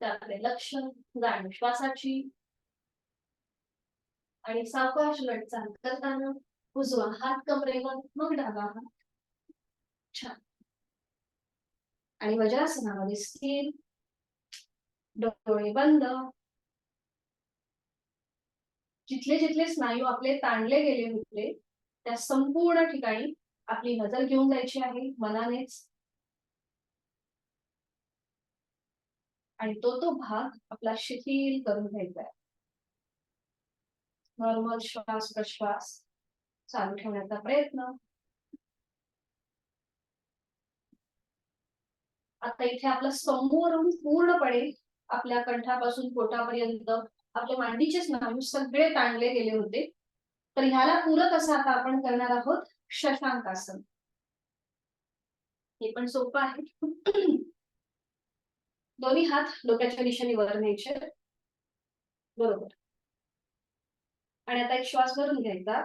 त्याकडे लक्ष, जाण श्वासाची, आणि सावकाश लटचाल करताना उजवा हात कमरेवर, मग डावा हात. छान. आणि वज्रासनामध्ये स्थिर, डोळे बंद. जिथले जिथले स्नायू आपले ताणले गेले होते त्या संपूर्ण ठिकाणी आपली नजर घेऊन जायची आहे मनानेच, आणि तो भाग आपला शिथिल करून घ्यायचा आहे. नॉर्मल श्वास प्रश्वास चालू ठेवण्याचा प्रयत्न. आता इथे आपलं समोरून पूर्णपणे आपल्या कंठापासून पोटापर्यंत आपले मांडीचे स्नायू सगळे ताणले गेले होते. तर ह्याला पूरक असं आता आपण करणार आहोत शशांकासन. हे पण सोपं आहे. दोन्ही हात डोक्याच्या दिशेने वर न्यायचे, बरोबर. आणि आता एक श्वास भरून घ्यायचा,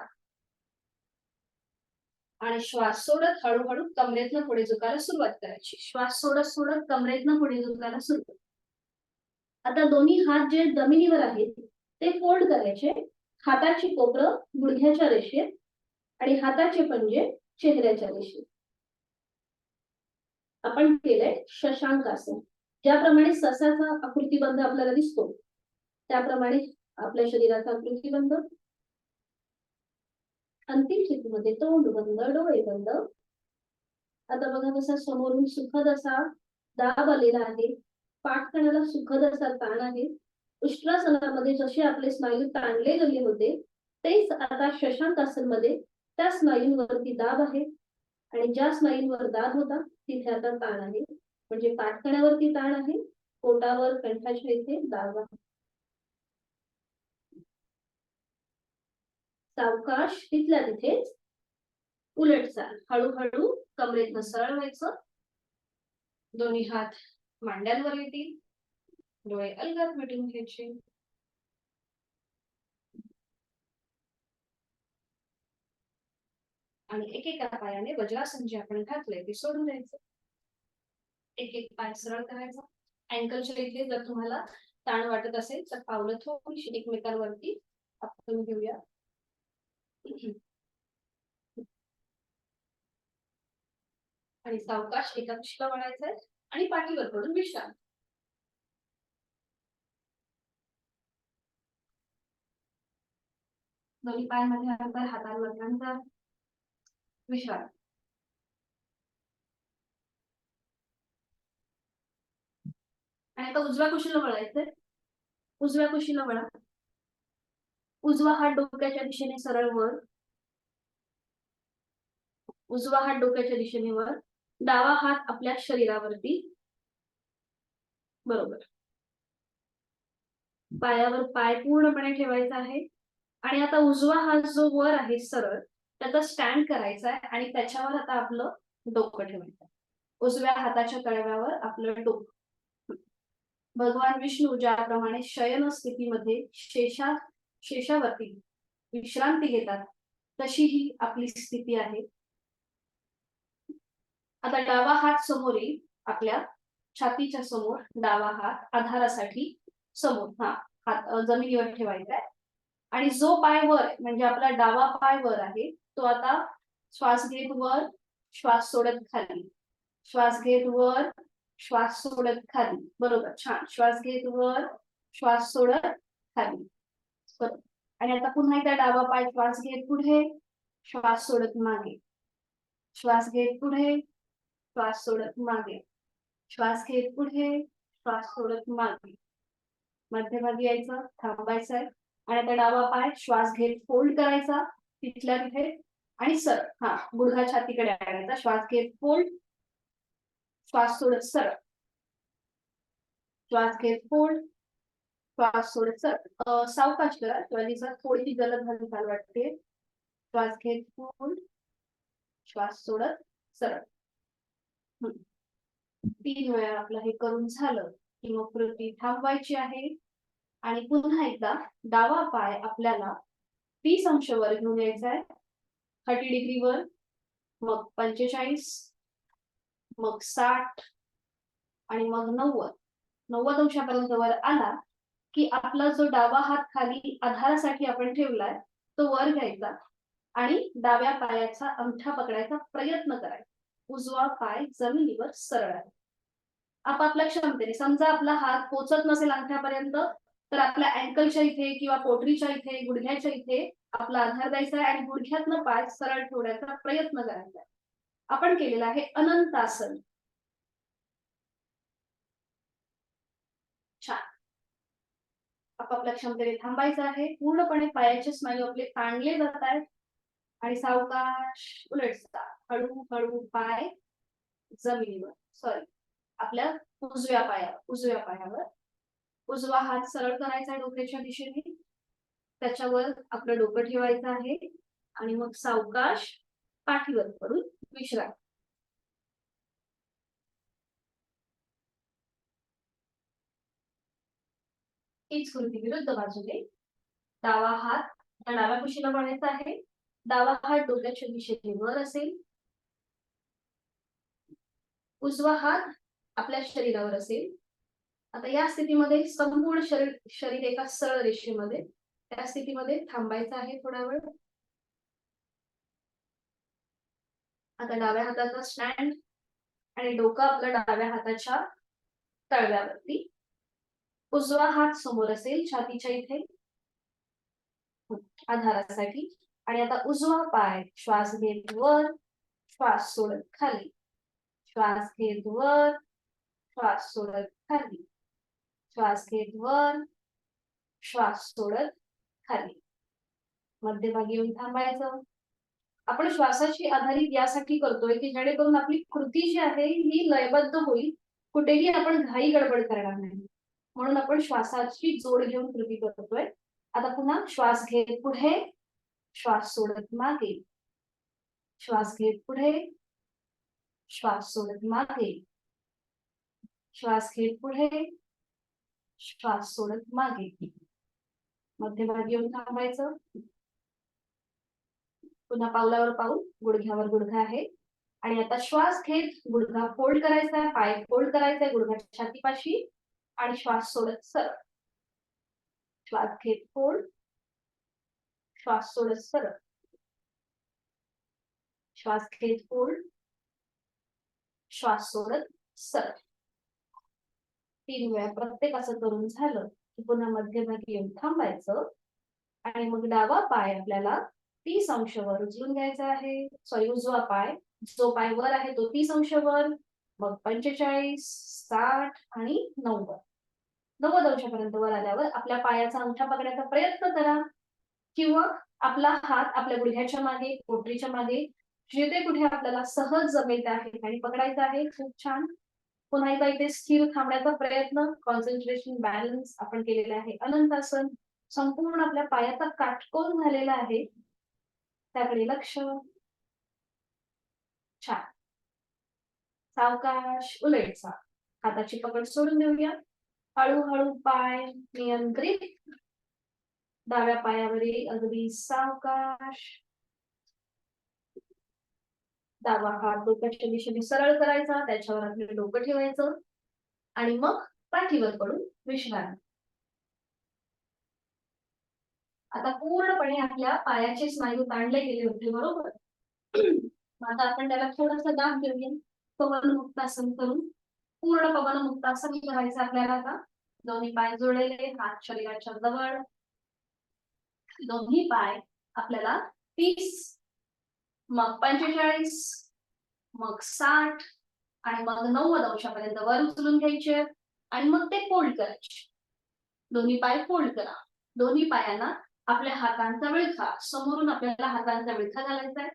आणि श्वास सोडत हळूहळू कमरेतनं पुढे झुकायला सुरुवात करायची. श्वास सोडत सोडत कमरेतनं पुढे झुकायला सुरुवात. आता दोन्ही हात जे जमिनीवर आहेत ते फोल्ड करायचे, हाताची कोपरं गुडघ्याच्या रेषेत आणि हाताचे पंजे चेहऱ्याच्या रेषेत. आपण केलंय शशांकासन. ज्याप्रमाणे ससाचा आकृतीबंध आपल्याला दिसतो त्याप्रमाणे आपल्या शरीराचा आकृतीबंध. अंतिम स्थितीमध्ये तोंड बंद, डोळे बंद. आता बघा कसा समोरून सुखद असा दाब आलेला आहे, पाठकणाला सुखद असा ताण आहे. उष्ट्रासनामध्ये जसे आपले स्नायू ताणले गेले होते तेच आता शशांकासन मध्ये त्या स्नायूंवरती दाब आहे, आणि ज्या स्नायूंवर दाब होता तिथे आता ताण आहे. म्हणजे पाठकण्यावरती ताण आहे, पोटावर कंठाच्या इथे दाब आहे. सावकाश तिथल्या तिथेच उलट चाल, हळूहळू कमरेत सरळ व्हायचं. दोन्ही हात मांड्यांवर येतील, डोळे अलगद मिटून घ्यायचे. आणि एक एका पायाने वज्रासन जे आपण घातलंय ते सोडून द्यायचं. एक एक पाय सरळ करायचा. अँकलच्या इथे जर तुम्हाला ताण वाटत असेल तर पावलं थोडीशी एकमेकांवरती आपण घेऊया. आणि सावकाश एका दिशेला वळायचंय आणि पाठीवर पडून विश्राम. दोन्ही पायामध्ये अंतर, हातांमध्ये अंतर, विश्राम. आणि आता उजव्या कुशीला वळायचंय. उजव्या कुशीला वळा. उजवा हात डोक्याच्या दिशेने सरळ वर, उजवा हात डोक्याच्या दिशेने वर, डावा हात आपल्या शरीरावरती, बरोबर. पायावर पाय पूर्णपणे ठेवायचा आहे. आणि आता उजवा हात जो वर आहे सरळ त्याचा स्टँड करायचा आहे, आणि त्याच्यावर आता आपलं डोकं ठेवायचं. उजव्या हाताच्या तळव्यावर आपलं डोकं. भगवान विष्णू ज्याप्रमाणे शयन स्थितीमध्ये शेषावरती विश्रांती घेतात तशी ही आपली स्थिती आहे. आता डावा हात समोर येईल, आपल्या छातीच्या समोर डावा हात आधारासाठी समोर, हात जमिनीवर ठेवायचा आहे. आणि जो पाय वर म्हणजे आपला डावा पाय वर आहे तो आता श्वास घेत वर, श्वास सोडत खाली, श्वास घेत वर, श्वास सोडत खाली, बरोबर. छान. श्वास घेत वर, श्वास सोडत खाली, बरोबर. आणि आता पुन्हा एकदा डावा पाय श्वास घेत पुढे, श्वास सोडत मागे, श्वास घेत पुढे, श्वास सोडत मागे, श्वास घेत पुढे, श्वास सोडत मागे. मध्यभागी यायचं, थांबायचं आहे. आणि आता डावा पाय श्वास घेत फोल्ड करायचा तिथल्या तिथे, आणि सरळ, गुडघा छातीकडे आणायचा. श्वास घेत फोल्ड, श्वास सोडत सरळ, श्वास घेत फोल्ड, श्वास सोडत सरळ. सावकाश करा, ज्वारीचा थोडीशी जलद झाली चालू वाटते. श्वास घेत फोल्ड, श्वास सोडत सरळ. 3 वेळा आपलं हे करून झालं की मग कृती थांबवायची आहे. आणि पुन्हा एकदा डावा पाय आपल्याला 30 अंश वर घेऊन यायचा आहे, 30 डिग्री वर. मग 45, मग 60 आणि मग 90 अंशापर्यंत वर आला की आपला जो डावा हात खाली आधारासाठी आपण ठेवलाय तो वर घ्यायचा आणि डाव्या पायाचा अंगठा पकडायचा प्रयत्न करायचा. उजवा पाय जमिनीवर सरळ आहे. आपापल्या क्षमतेने. समजा आपला हात पोचत नसेल अंगठ्यापर्यंत तर आपल्या अँकलच्या इथे किंवा पोटरीच्या इथे, गुडघ्याच्या इथे आपला आधार द्यायचा आहे आणि गुडघ्यातनं पाय सरळ ठेवण्याचा प्रयत्न करायचा आहे. आपण केलेलं आहे अनंतासन. छान. आपापल्या क्षमतेने थांबायचं आहे. पूर्णपणे पायाचे स्नायू आपले ताणले जात आहेत आणि सावकाश उलटता. हळूहळू पाय जमिनीवर, सॉरी, आपल्या उजव्या पायावर उजवा हात सरळ करायचा आहे डोक्याच्या दिशेने, त्याच्यावर आपलं डोकं ठेवायचं आहे आणि मग सावकाश पाठीवर पडून विश्रांती. हीच कृती विरुद्ध बाजूने. डावा हात डाव्या कुशीला वळायचा आहे. डावा हात डोक्याच्या दिशेने वर असेल. उजवा हात आपल्या शरीरावर असेल. आता या स्थितीमध्ये संपूर्ण शरीर एका सरळ रेषेमध्ये, त्या स्थितीमध्ये थांबायचं आहे थोडा वेळ. आता डाव्या हाताचा स्टँड आणि डोकं आपलं डाव्या हाताच्या तळव्यावरती. उजवा हात समोर असेल छातीच्या इथे आधारासाठी. आणि आता उजवा पाय श्वास घेत वर, श्वास सोडत खाली, श्वास घेत वर, श्वास सोडत खाली, श्वास घेत वर, श्वास सोडत खाली. मध्यभागी येऊन थांबायचं. आपण श्वासाची आधारित यासाठी करतोय की जेणेकरून आपली कृती जी आहे ही लयबद्ध होईल, कुठेही आपण घाई गडबड करणार नाही, म्हणून आपण श्वासाची जोड घेऊन कृती करतोय. आता पुन्हा श्वास घेत पुढे, श्वास सोडत मागे, श्वास घेत पुढे, श्वास सोडत मागे, श्वास घेत पुढे, श्वास सोडत मागे. मध्यभागी येऊन थांबायचं. पुन्हा पावलावर पाऊल, गुडघ्यावर गुडघा आहे. आणि आता श्वास घेत गुडघा फोल्ड करायचा आहे, पाय फोल्ड करायचा आहे गुडघा छातीपाशी आणि श्वास सोडत सरळ. श्वास घेत फोल्ड, श्वास सोडत सरळ, श्वास घेत फोल्ड, श्वास सोडत सरळ. 3 वेळा प्रत्येक असं करून झालं की पुन्हा मध्यभागी येऊन थांबायचं आणि मग डावा पाय आपल्याला 30 अंश वर उचलून घ्यायचा आहे. सॉरी, उजवा पाय, जो पाय वर आहे तो 30 अंश वर, मग 45, 60 आणि 90 अंशापर्यंत वर आल्यावर आपल्या पायाचा अंगठा पकडायचा प्रयत्न करा किंवा आपला हात आपल्या गुडघ्याच्या मागे, पोटरीच्या मागे, जिथे कुठे आपल्याला सहज जमेल त्या ठिकाणी पकडायचा आहे. खूप छान. पुन्हा एकदा इथे स्थिर थांबण्याचा प्रयत्न, कॉन्सन्ट्रेशन, बॅलन्स आपण केलेले आहे. अनंतासन संपूर्ण आपल्या पायाचा काटकोन झालेला आहे, त्याकडे लक्ष. छान. सावकाश उलटचा. हाताची पकड सोडून देऊया. हळूहळू पाय नियंत्रित. डाव्या पायावरील अगदी सावकाश. डावा हात डोक्याच्या दिशेने सरळ करायचा, त्याच्यावर आपलं डोकं ठेवायचं आणि मग पाठीवर पडून विश्रांती. आता पूर्णपणे आपल्या पायाचे स्नायू ताणले गेले होते, बरोबर. आता आपण त्याला थोडासा दाब देऊया. पवन मुक्तासन करून पूर्ण पवन मुक्तासन करायचं आपल्याला. आता दोन्ही पाय जोडलेले, हात शरीराच्या जवळ, दोन्ही पाय आपल्याला 30, मग 45, मग 60 आणि मग 90 अंशापर्यंत वर उचलून घ्यायचे आणि मग ते फोल्ड करायचे. दोन्ही पाय फोल्ड करा. दोन्ही पायांना आपल्या हातांचा विळखा, समोरून आपल्याला हातांचा विळखा घालायचा आहे.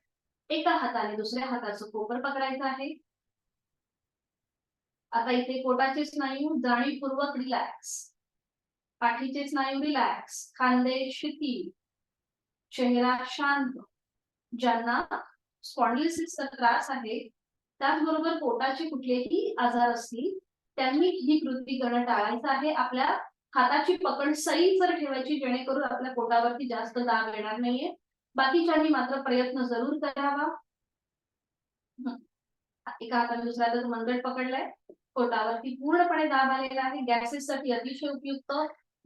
एका हाताने दुसऱ्या हाताचं कोपर पकडायचं आहे. आता इथे पोटाचे स्नायू जाणीवपूर्वक रिलॅक्स, पाठीचे स्नायू रिलॅक्स, खांदे शिथिल, चेहरा शांत. ज्यांना स्पॉन्डिलोसिसचा त्रास आहे, त्याचबरोबर पोटाचे कुठलेही आजार असतील, त्यांनी ही कृती करणं टाळायचं आहे. आपल्या हाताची पकड सैलसर ठेवायची, जेणेकरून आपल्या पोटावरती जास्त दाब येणार नाहीये. बाकीच्यांनी मात्र प्रयत्न जरूर करावा. एका हाताने दुसऱ्या हातात मनगट पकडलाय, पोटावरती पूर्णपणे दाब आलेला आहे. गॅसेससाठी अतिशय उपयुक्त,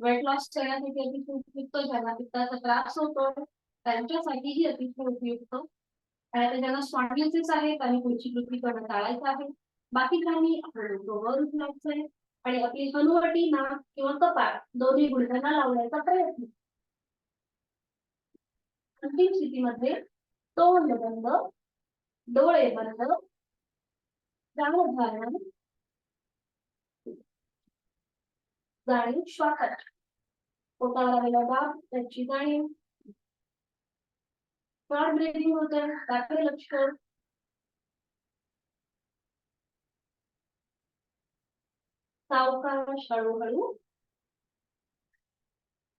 वेट लॉस करण्यासाठी अतिशय उपयुक्त, ज्यांना पित्ताचा त्रास होतो त्यांच्यासाठीही अतिशय उपयुक्त. आणि आता ज्यांना स्पॉन्डिलोसिस आहे त्यांनी पुढची कृती करणं टाळायचं आहे. बाकी काही आपल्याला वर उचलायचंय आणि आपली हनुवटी, नाक किंवा कपाळ दोन्ही गुडघ्यांना लावण्याचा प्रयत्न. अंतिम स्थितीमध्ये तोंड बंद, डोळे बंद, धारण जाणीव श्वासाची, पोटावर आलेला दाब त्याची जाणीव, शॉर्ट ब्रीथिंग होत आहे त्याकडे लक्ष. सावकाश हळूहळू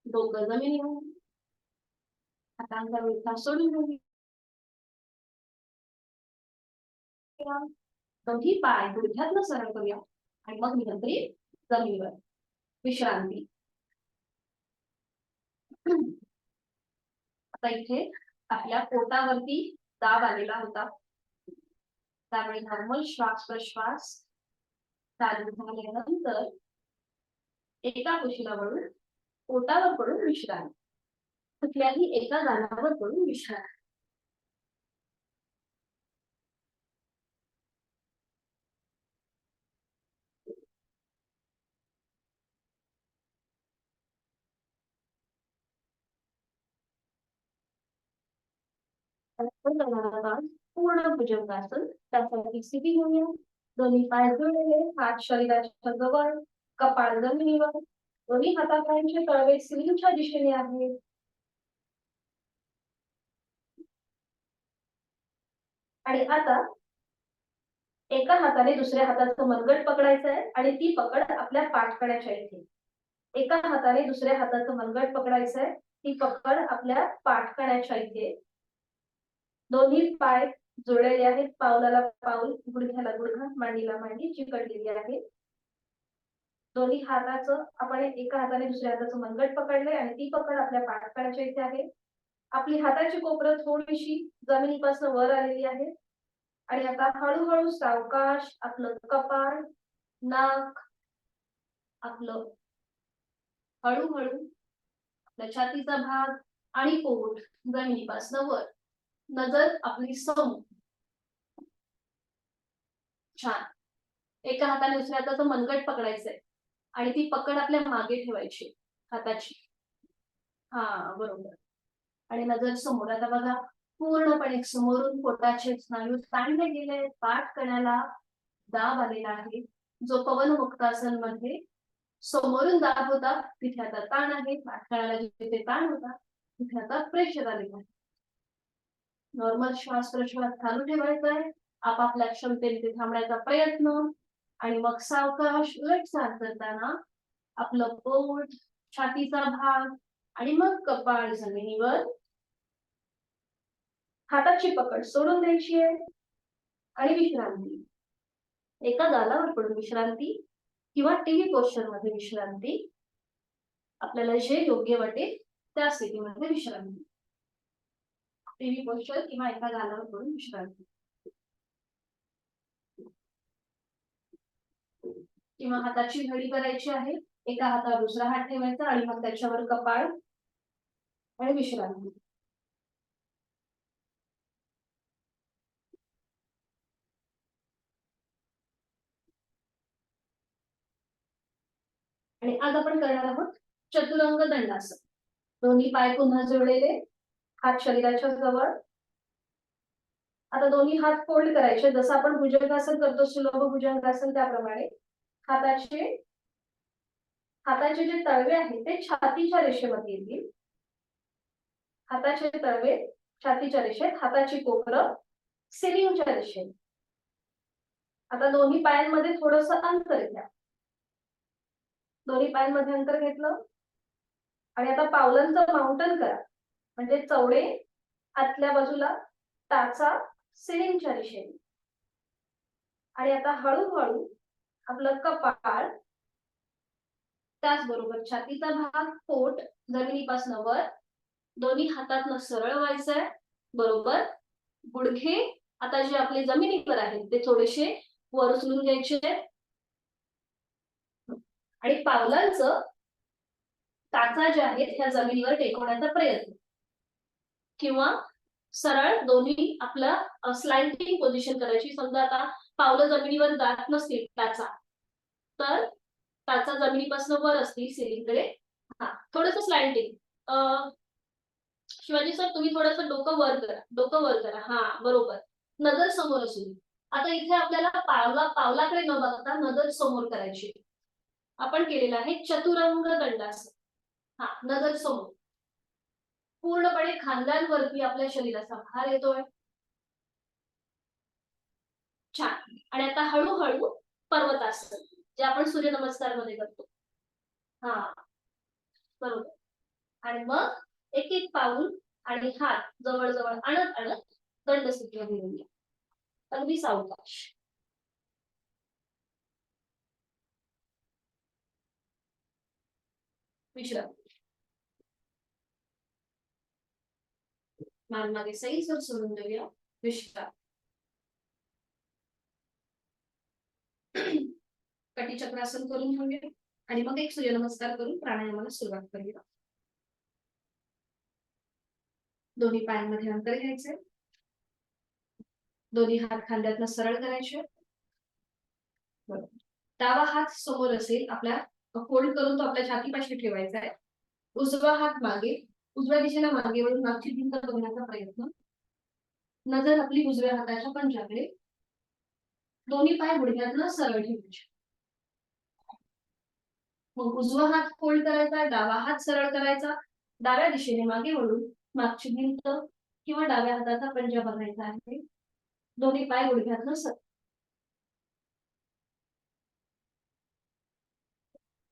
डोकं जमिनीवर, हातांचा विळखा सोडून घेऊया. दोन्ही पाय गुडघ्यातनं सरळ करूया आणि मग नियंत्रित जमिनीवर विश्रांती. आता इथे आपल्या पोटावरती दाब आलेला होता, त्यामुळे नॉर्मल श्वास प्रश्वास चालू झाल्यानंतर एका कुशीला वळून पोटावर पडून विश्रांती. कुठल्याही एका गालावर पडून विश्रांती. पूर्ण भुजंगासन, त्यासाठी स्थिती घेऊया. दोन्ही पाय जुळलेले, हात शरीराच्या जवळ, कपाळ जमिनीवर, दोन्ही हातापायांचे तळवे सिलिंगच्या दिशेने आहेत. आणि आता एका हाताने दुसऱ्या हाताचं मनगट पकडायचं आहे आणि ती पकड आपल्या पाठकड्याच्या इथे. एका हाताने दुसऱ्या हाताचं मनगट पकडायचं आहे, ती पकड आपल्या पाठकड्याच्या इथे. दोन्ही पाय जोडलेले आहेत, पावलाला पाऊल, गुडघ्याला गुडघा, मांडीला मांडी चिकटलेली आहे. दोन्ही हाताचं आपण एका हाताने दुसऱ्या हाताचं मनगट पकडले आणि ती पकड आपल्या पाठकड्याच्या इथे आहे. आपली हाताची कोपरं थोडीशी जमिनीपासून वर आलेली आहे. आणि आता हळूहळू सावकाश आपलं कपाळ, नाक, आपलं हळूहळू आपल्या छातीचा भाग आणि पोट जमिनीपासून वर, नजर आपली समोर. छान. एका हाताने दुसऱ्या हाताचं मनगट पकडायचंय आणि ती पकड आपल्या मागे ठेवायची हाताची. हा बरोबर. आणि नजर समोर. आता बघा पूर्णपणे समोरून पोटाचे स्नायू ताणले गेले, पाठ कण्याला दाब आलेला आहे. जो पवन मुक्तासन मध्ये समोरून दाब होता तिथे आता ताण आहे, पाठकळ्याला जिथे ताण होता तिथे आता प्रेशर आलेलं आहे. नॉर्मल श्वास प्रश्वास चालू ठेवायचा आहे, आपापल्या क्षमतेने ते थांबण्याचा प्रयत्न. आणि मग सावकाश उलटसाल करताना आपलं पोट, छातीचा भाग आणि मग कपाळ जमिनीवर, हाताची पकड सोडून द्यायची आहे आणि विश्रांती. एका गालावर पडून विश्रांती किंवा टीव्ही पोस्चर मध्ये विश्रांती, आपल्याला जे योग्य वाटेल त्या स्थितीमध्ये विश्रांती. टीव्ही पोस्चर किंवा एका गालावर पडून विश्रांती, किंवा हाताची घडी करायची आहे, एका हातावर दुसरा हात ठेवायचा आणि मग त्याच्यावर कपाळ आणि विश्रांती. आणि आज आपण करणार आहोत चतुरंग दंडासन. दोन्ही पाय पुन्हा जोडलेले, हात शरीराच्या जवळ. आता दोन्ही हात फोल्ड करायचे, जसं आपण भुजंगासन करतो सुलभ भुजंगासन त्याप्रमाणे. हाताचे जे तळवे आहेत ते छातीच्या रेषेमध्ये येतील. हाताचे तळवे छातीच्या रेषेत, हाताची कोपरं सिलिंगच्या रेषेत. आता दोन्ही पायांमध्ये थोडस अंतर घ्या. दोन्ही पायांमध्ये अंतर घेतलं आणि आता पावलांचं माउंटन करा, म्हणजे चवडे आतल्या बाजूला, टाचा सिलिंगच्या दिशेने. आणि आता हळूहळू आपलं कपाळ, त्याचबरोबर छातीचा भाग, पोट जमिनीपासून वर, दोन्ही हातातनं सरळ व्हायचंय. बरोबर गुडघे आता जे आपले जमिनीवर आहेत ते थोडेसे वर उचलून घ्यायचे आणि पावलांचं टाचा जे आहेत त्या जमिनीवर टेकवण्याचा प्रयत्न किंवा सरळ दोन्ही आपलं स्लाइडिंग पोझिशन करायची. समजा आता पावलं जमिनीवर जात नसतील टाचा, तर टाचा जमिनीपासून वर असतील सिलिंगकडे. हा, थोडंसं स्लाइडिंग. शिवाजी सर तुम्ही थोडंसं डोकं वर करा, डोकं वर करा. हा, बरोबर. नजर समोर असू दे. आता इथे आपल्याला पावलाकडे न बघता नजर समोर करायची. आपण केलेलं आहे चतुरंग दंडासन. हा, नजर समोर. पूर्णपणे खांद्यांवरती आपल्या शरीराचा भार येतोय. छान. आणि आता हळूहळू पर्वतासन, जे आपण सूर्यनमस्कार मध्ये करतो. हा, बरोबर. आणि मग एक एक पाऊल आणि हात जवळ जवळ आणत आणत दंडस्थितीवर घेऊया. अगदी सावकाश. विश्राम. मान मागे सैल सोडून देऊया. विश्राम. कटिचक्रासन करून घेऊया आणि मग एक सूर्यनमस्कार करून प्राणायामाला सुरुवात करूया. दोन्ही पायांमध्ये अंतर घ्यायचे. दोन्ही हात खांद्यातनं सरळ करायचे. डावा हात समोर असेल, आपल्या फोल्ड करून तो आपल्या छातीपाशी ठेवायचा आहे. उजवा हात मागे, उजव्या दिशेला मागे वळून मागची भिंत बघण्याचा प्रयत्न. नजर आपली उजव्या हाताच्या पंजाकडे. दोन्ही पाय गुडघ्यातनं सरळ ठेवायचे. मग उजवा हात फोल्ड करायचा, डावा हात सरळ करायचा, डाव्या दिशेने मागे वळून मागची भिंत किंवा डाव्या हाताचा पंजा बघायचा आहे. दोन्ही पाय गुडघ्यातनं सरळ.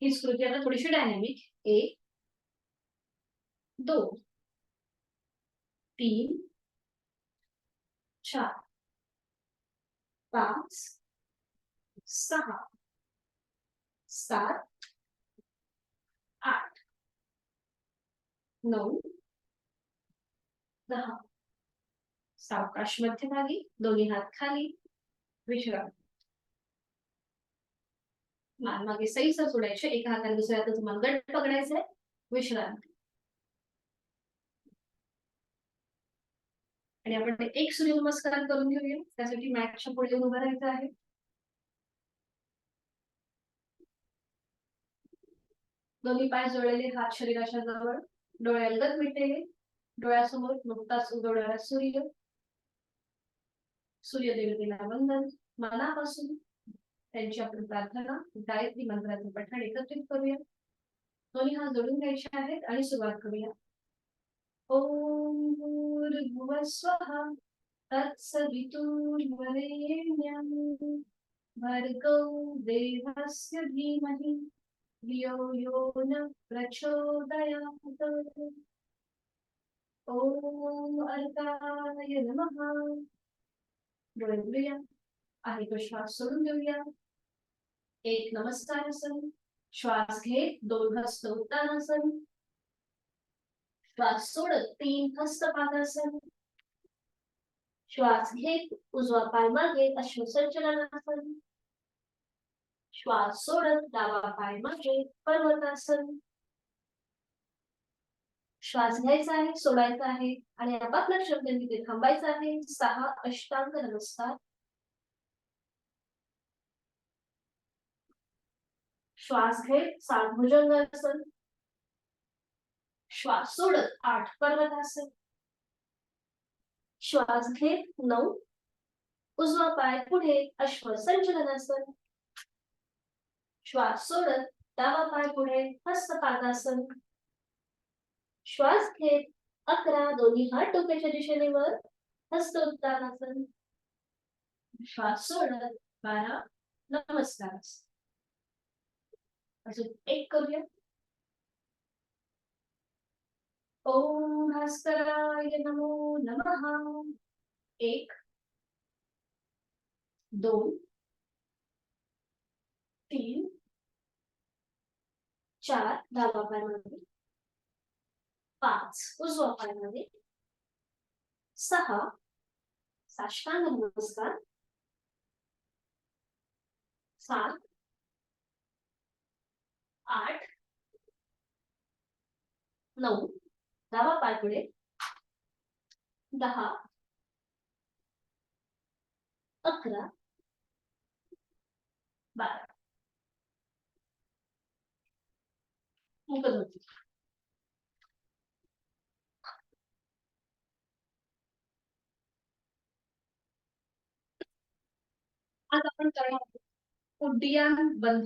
ही स्कृती आता थोडीशी डायनॅमिक. 1 2 3 4 5 6 7 8 9 10. सावकाश मध्यभागी, दोन्ही हात खाली. विश्राम. मान मागे सैल सोडायचे. एका हाताने दुसऱ्या हाताचं मनगट पकडायचंय. विश्राम. आणि आपण एक सूर्यनमस्कार करून घेऊया. त्यासाठी मॅटच्या पुढे उभं राहायचं आहे. दोन्ही पाय जोडलेले, हात शरीराच्या जवळ, डोळे अलगद मिटलेले. डोळ्यासमोर नुकताच उगवणारा सूर्य. सूर्यदेवतेला वंदन. मनापासून त्यांची आपण प्रार्थना गायत्री मंत्राचं पठण एकत्रित करूया. दोन्ही हात जोडून घ्यायचे आहेत आणि सुरुवात करूया. ओम भूर्भुवः स्वः तत्सवितुर्वरेण्यं भर्गो देवस्य धीमहि धियो यो न प्रचोदयात्. ओम अर्काय नमः. डोळे उघडूया. आहे तो श्वास सोडून देऊया. एक नमस्कारासन. श्वास घेत 2 हस्त उत्तानासन. श्वास सोडत 3 हस्त पादासन. श्वास घेत उजवा पाय मागे अश्वसंचलनासन. श्वास सोडत डावा पाय मागे पर्वतासन. श्वास घ्यायचा आहे, सोडायचा आहे आणि आपापल्या क्षमतेने तिथे थांबायचं आहे. 6 अष्टांग नमस्कार. श्वास घेत 7 भुजंगासन. श्वास सोडत 8 पर्वतासन. श्वास घेत 9 उजवा पाय पुढे अश्वसंचलनासन. श्वास सोडत डावा पाय पुढे हस्तपादासन. श्वास घेत 11 दोन्ही हात डोक्याच्या दिशेने वर हस्त उत्तानासन. श्वास सोडत 12 नमस्कार. अजून एक करूया. ओम भास्कराय नमो नमः. 1 2 3 4 डावा पाय मध्ये. 5 उजवा पाय मध्ये. 6 साष्टांग नमस्कार. 7, 8, 9, डावा पाय पुढे, 10, 11, 12. मुखधोती. आज आपण करणार आहोत उड्डीयान बंध.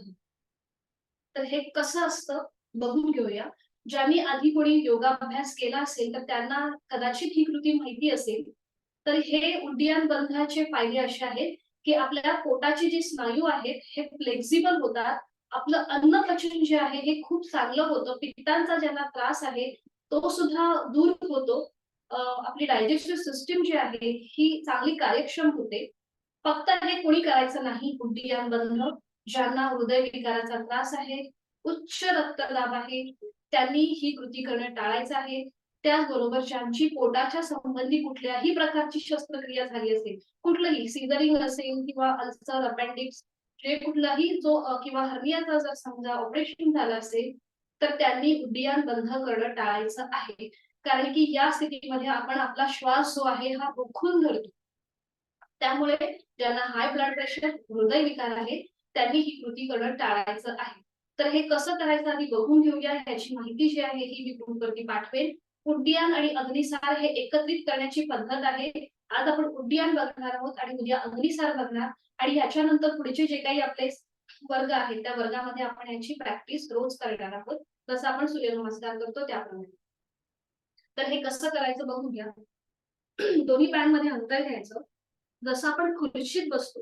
तर हे कसं असतं बघून घेऊया. ज्यांनी आधी कोणी योगाभ्यास केला असेल तर त्यांना कदाचित ही कृती माहिती असेल. तर हे उड्डीयान बंधाचे फायदे असे आहेत की आपल्या पोटाचे जे स्नायू आहेत हे फ्लेक्झिबल होतात. आपलं अन्न पचन जे आहे हे खूप चांगलं होतं. पित्तांचा ज्यांना त्रास आहे तो सुद्धा दूर होतो. आपली डायजेस्टिव्ह सिस्टीम जी आहे ही चांगली कार्यक्षम होते. फक्त हे कोणी करायचं नाही उड्डीयान बंध. ज्यांना हृदयविकाराचा त्रास आहे, उच्च रक्तदाब आहे, त्यांनी ही कृती करणं टाळायचं आहे. त्याचबरोबर ज्यांची पोटाच्या संबंधी कुठल्याही प्रकारची शस्त्रक्रिया झाली असेल, कुठलंही सीझरिंग असेल किंवा अल्सर, अपेंडिक्स जे कुठलाही किंवा हर्नियाचा जर समजा ऑपरेशन झालं असेल, तर त्यांनी उड्डीयान बंध करणं टाळायचं आहे. कारण की या स्थितीमध्ये आपण आपला श्वास जो आहे हा रोखून धरतो. त्यामुळे ज्यांना हाय ब्लड प्रेशर, हृदयविकार आहे, त्यांनी ही कृती करणं टाळायचं आहे. तर हे कसं करायचं आधी बघून घेऊया. ह्याची माहिती जी आहे ही मी ग्रुपवरती पाठवेन. उड्डीयान आणि अग्निसार हे एकत्रित करण्याची पद्धत आहे. आज आपण उड्डीयान बघणार आहोत आणि उद्या अग्निसार बघणार आणि ह्याच्यानंतर पुढचे जे काही आपले वर्ग आहेत त्या वर्गामध्ये आपण याची प्रॅक्टिस रोज करणार आहोत. जसं आपण सूर्यनमस्कार करतो त्याप्रमाणे. तर हे कसं करायचं बघूया. दोन्ही पायांमध्ये अंतर घ्यायचं. जसं आपण खुर्चीत बसतो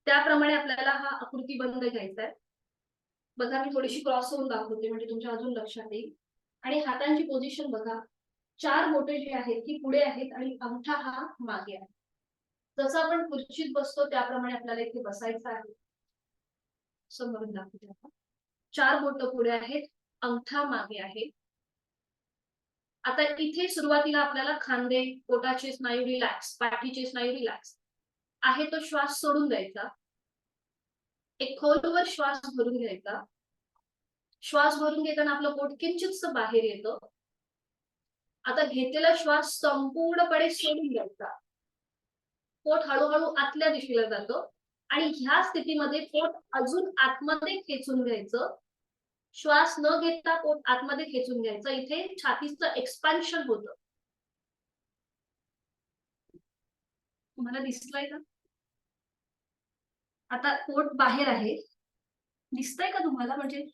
त्याप्रमाणे आपल्याला हा आकृतीबंध घ्यायचा आहे. बघा मी थोडीशी क्रॉस होऊन दाखवते म्हणजे तुमच्या अजून लक्षात येईल. आणि हातांची पोझिशन बघा. 4 बोटे जी आहेत ती पुढे आहेत आणि अंगठा हा मागे आहे. जसं आपण खुर्चीत बसतो त्याप्रमाणे आपल्याला इथे बसायचं आहे. समोरून दाखवते आपण. 4 बोट पुढे आहेत, अंगठा मागे आहे. आता इथे सुरुवातीला आपल्याला खांदे, पोटाचे स्नायू रिलॅक्स, पाठीचे स्नायू रिलॅक्स आहे. तो श्वास सोडून द्यायचा. एक खोलवर श्वास भरून घ्यायचा. श्वास भरून घेताना आपलं पोट किंचितसं बाहेर येतं. आता घेतलेला श्वास संपूर्णपणे सोडून द्यायचा. पोट हळूहळू आतल्या दिशेला जातं आणि ह्या स्थितीमध्ये पोट अजून आतमध्ये खेचून घ्यायचं. श्वास न घेता पोट आतमध्ये खेचून घ्यायचं. इथे छातीचं एक्सपान्शन होतं. तुम्हाला दिसतंय का? आता पोट बाहेर आहे. दिसतंय का तुम्हाला? म्हणजे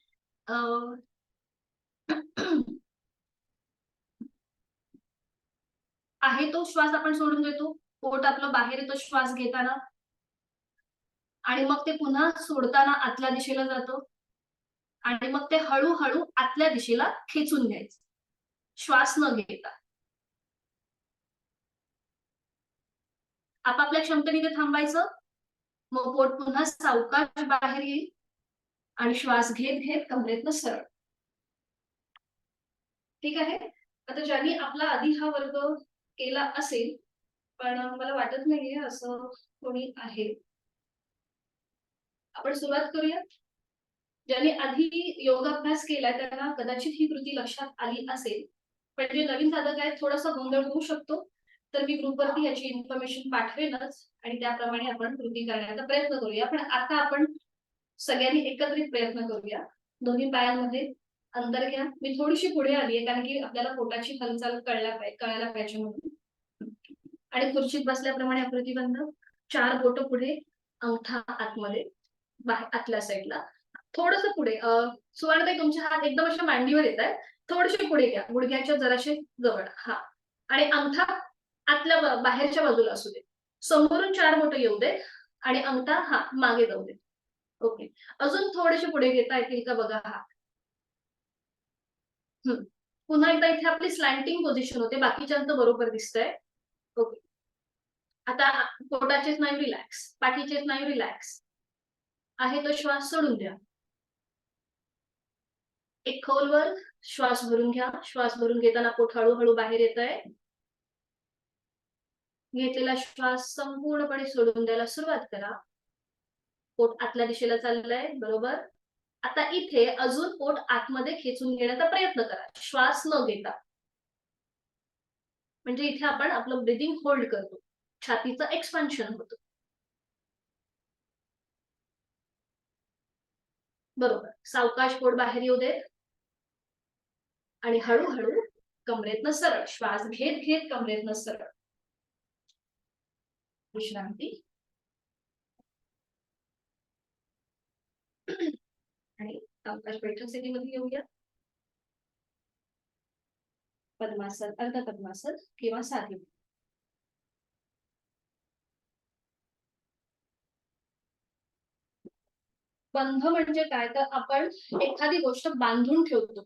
आहे तो श्वास आपण सोडून देतो. पोट आपलं बाहेर येतो श्वास घेताना आणि मग ते पुन्हा सोडताना आतल्या दिशेला जातो आणि मग ते हळूहळू आतल्या दिशेला खेचून घ्यायचं श्वास न घेता. आपापल्या क्षमतेने ते थांबायचं. मग पोट पुन्हा सावकाश बाहेर येईल आणि श्वास घेत घेत कमरेतनं सरळ. ठीक आहे. आता ज्यांनी आपला आधी हा वर्ग केला असेल पण मला वाटत नाहीये असं कोणी आहे. आपण सुरुवात करूया. ज्यांनी आधी योगाभ्यास केलाय त्यांना कदाचित ही कृती लक्षात आली असेल. पण जे नवीन साधक आहेत थोडासा गोंधळ होऊ शकतो. तर मी ग्रुपवरती याची इन्फॉर्मेशन पाठवेनच आणि त्याप्रमाणे आपण कृती करण्याचा प्रयत्न करूया. पण आता आपण सगळ्यांनी एकत्रित प्रयत्न करूया. दोन्ही पायांमध्ये अंतर घ्या. मी थोडीशी पुढे आलीये कारण की आपल्याला पोटाची हालचाल कळायला पाहिजे म्हणून. आणि खुर्चीत बसल्याप्रमाणे आकृतीबंध. 4 बोट पुढे, अंगठा आतमध्ये, आतल्या साईडला. थोडस पुढे. सुवर्णताई तुमचे हात एकदम अशा मांडीवर येत आहेत. थोडेसे पुढे घ्या. गुडघ्याच्या जराशे जवळ. हा. आणि अंगठा आतल्या बाहेरच्या बाजूला असू दे. समोरून 4 बोट येऊ दे आणि अंगठा हा मागे जाऊ दे. ओके. अजून थोडेसे पुढे घेता येतील का बघा. हा. पुन्हा एकदा इथे आपली स्लॅन्टिंग पोझिशन होते. बाकीच्यांचं बरोबर दिसतंय. ओके. आता पोटाचे स्नायू रिलॅक्स, पाठीचे स्नायू रिलॅक्स आहे. तो श्वास सोडून द्या. एक खोलवर श्वास भरून घ्या. श्वास भरून घेताना पोट हळूहळू बाहेर येत आहे. घेतलेला श्वास संपूर्णपणे सोडून द्यायला सुरुवात करा. पोट आतल्या दिशेला चाललंय, बरोबर. आता इथे अजून पोट आतमध्ये खेचून घेण्याचा प्रयत्न करा, श्वास न घेता. म्हणजे इथे आपण आपलं ब्रीदिंग होल्ड करतो, छातीचं एक्सपान्शन होतं. बरोबर. सावकाश पोट बाहेर येऊ दे आणि हळूहळू कमरेतनं सरळ श्वास घेत घेत कमरेतनं सरळ विश्रांती. आणि सावकाश बैठक स्थितीमध्ये येऊया. पद्मासन, अर्ध पद्मासन किंवा साधी. बंध म्हणजे काय, तर आपण एखादी गोष्ट बांधून ठेवतो,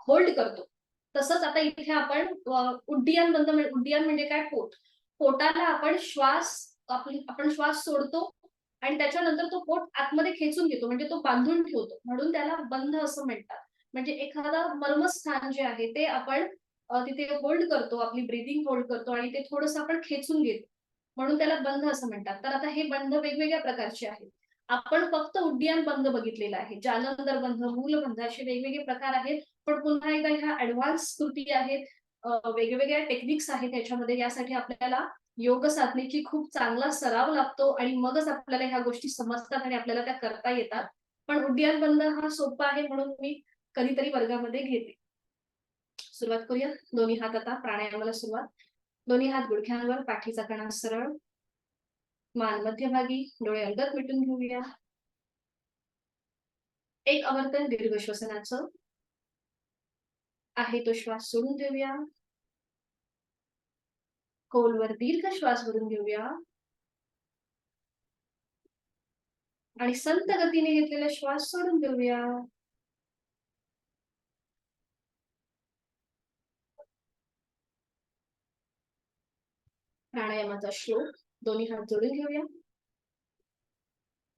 होल्ड करतो. तसंच आता इथे आपण उड्डीयन बंध, उड्डीयन म्हणजे काय, पोट. पोटाला आपण श्वास सोडतो आणि त्याच्यानंतर तो पोट आतमध्ये खेचून घेतो, म्हणजे तो बांधून ठेवतो, म्हणून त्याला बंध असं म्हणतात. म्हणजे एखादं मर्मस्थान जे आहे ते आपण तिथे होल्ड करतो, आपली ब्रीदिंग होल्ड करतो आणि ते थोडंसं आपण खेचून घेतो, म्हणून त्याला बंध असं म्हणतात. तर आता हे बंध वेगवेगळ्या प्रकारचे आहेत. आपण फक्त उड्डीयन बंध बघितलेला आहे, जालंधर बंध, मूलबंध असे वेगवेगळे प्रकार आहेत. पण पुन्हा एकदा ह्या ऍडव्हान्स कृती आहेत, वेगवेगळ्या टेक्निक्स आहेत त्याच्यामध्ये. यासाठी आपल्याला योग साधनेची खूप चांगला सराव लागतो आणि मगच आपल्याला ह्या गोष्टी समजतात आणि आपल्याला त्या करता येतात. पण उड्डीयन बंध हा सोपा आहे म्हणून मी कधीतरी वर्गामध्ये घेते. सुरुवात करूया. दोन्ही हात आता प्राणायामाला सुरुवात. दोन्ही हात गुडघ्यांवर, पाठीचा कणा सरळ, मान मध्यभागी, डोळे अलगद मिटून घेऊया. एक आवर्तन दीर्घ श्वसनाचं आहे तो श्वास सोडून देऊया. खोलवर दीर्घ श्वास भरून घेऊया आणि संत गतीने घेतलेला श्वास सोडून देऊया. प्राणायामाचा श्लोक, दोन्ही हात जोडून घेऊया.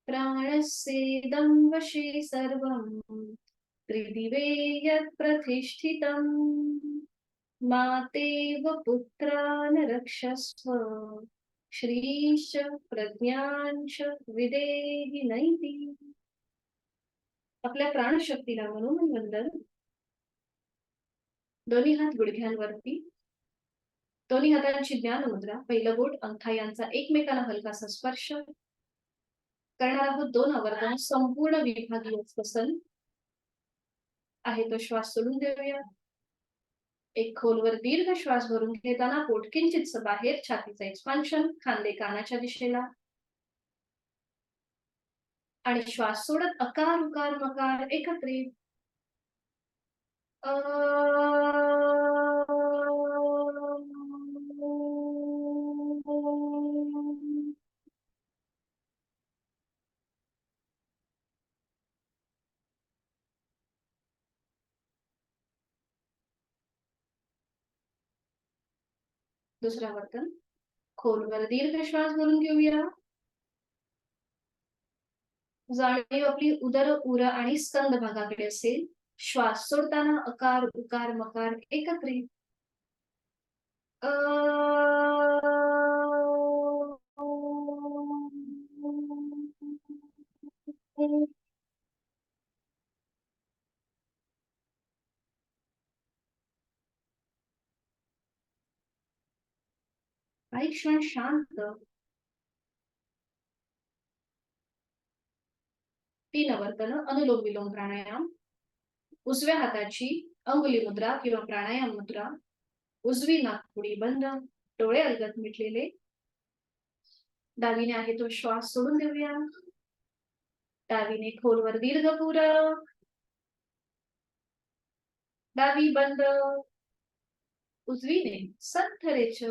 प्राणस्येदं वशे सर्वं त्रिदिवे यत् प्रतिष्ठितं मातेव पुत्रान् रक्षस्व श्रीश प्रज्ञांश विदेहि नैति. आपल्या प्राणशक्तीला म्हणून वंदन. दोन्ही हात गुडघ्यांवरती, दोन्ही हातांची ज्ञान मुद्रा, पहिलं बोट अंगठा यांचा एकमेकांना हलकासा स्पर्श करणार आहोत. 2 आवर्तन संपूर्ण विभागीय श्वसन आहे तो श्वास सोडून देऊया. एक खोलवर दीर्घ श्वास भरून घेताना पोट किंचितसं बाहेर, छातीचं एक्सपान्शन, खांदे कानाच्या दिशेला आणि श्वास सोडत अकार उकार मकार एकत्रित दुसरा वर्तन. खोलवर दीर्घ श्वास भरून घेऊया. जाणीव आपली उदर, उर आणि स्तंभ भागाकडे असेल. श्वास सोडताना अकार उकार मकार एकत्रित काही क्षण शांत. 3 आवर्तन अनुलोम विलोम प्राणायाम. उजव्या हाताची अंगुली मुद्रा किंवा प्राणायाम मुद्रा, उजवी नाकपुडी बंद, डोळे अलगद मिटलेले. डावीने आहे तो श्वास सोडून देऊया. डावीने खोलवर दीर्घ पूरक, डावी बंद, उजवीने संथरेच,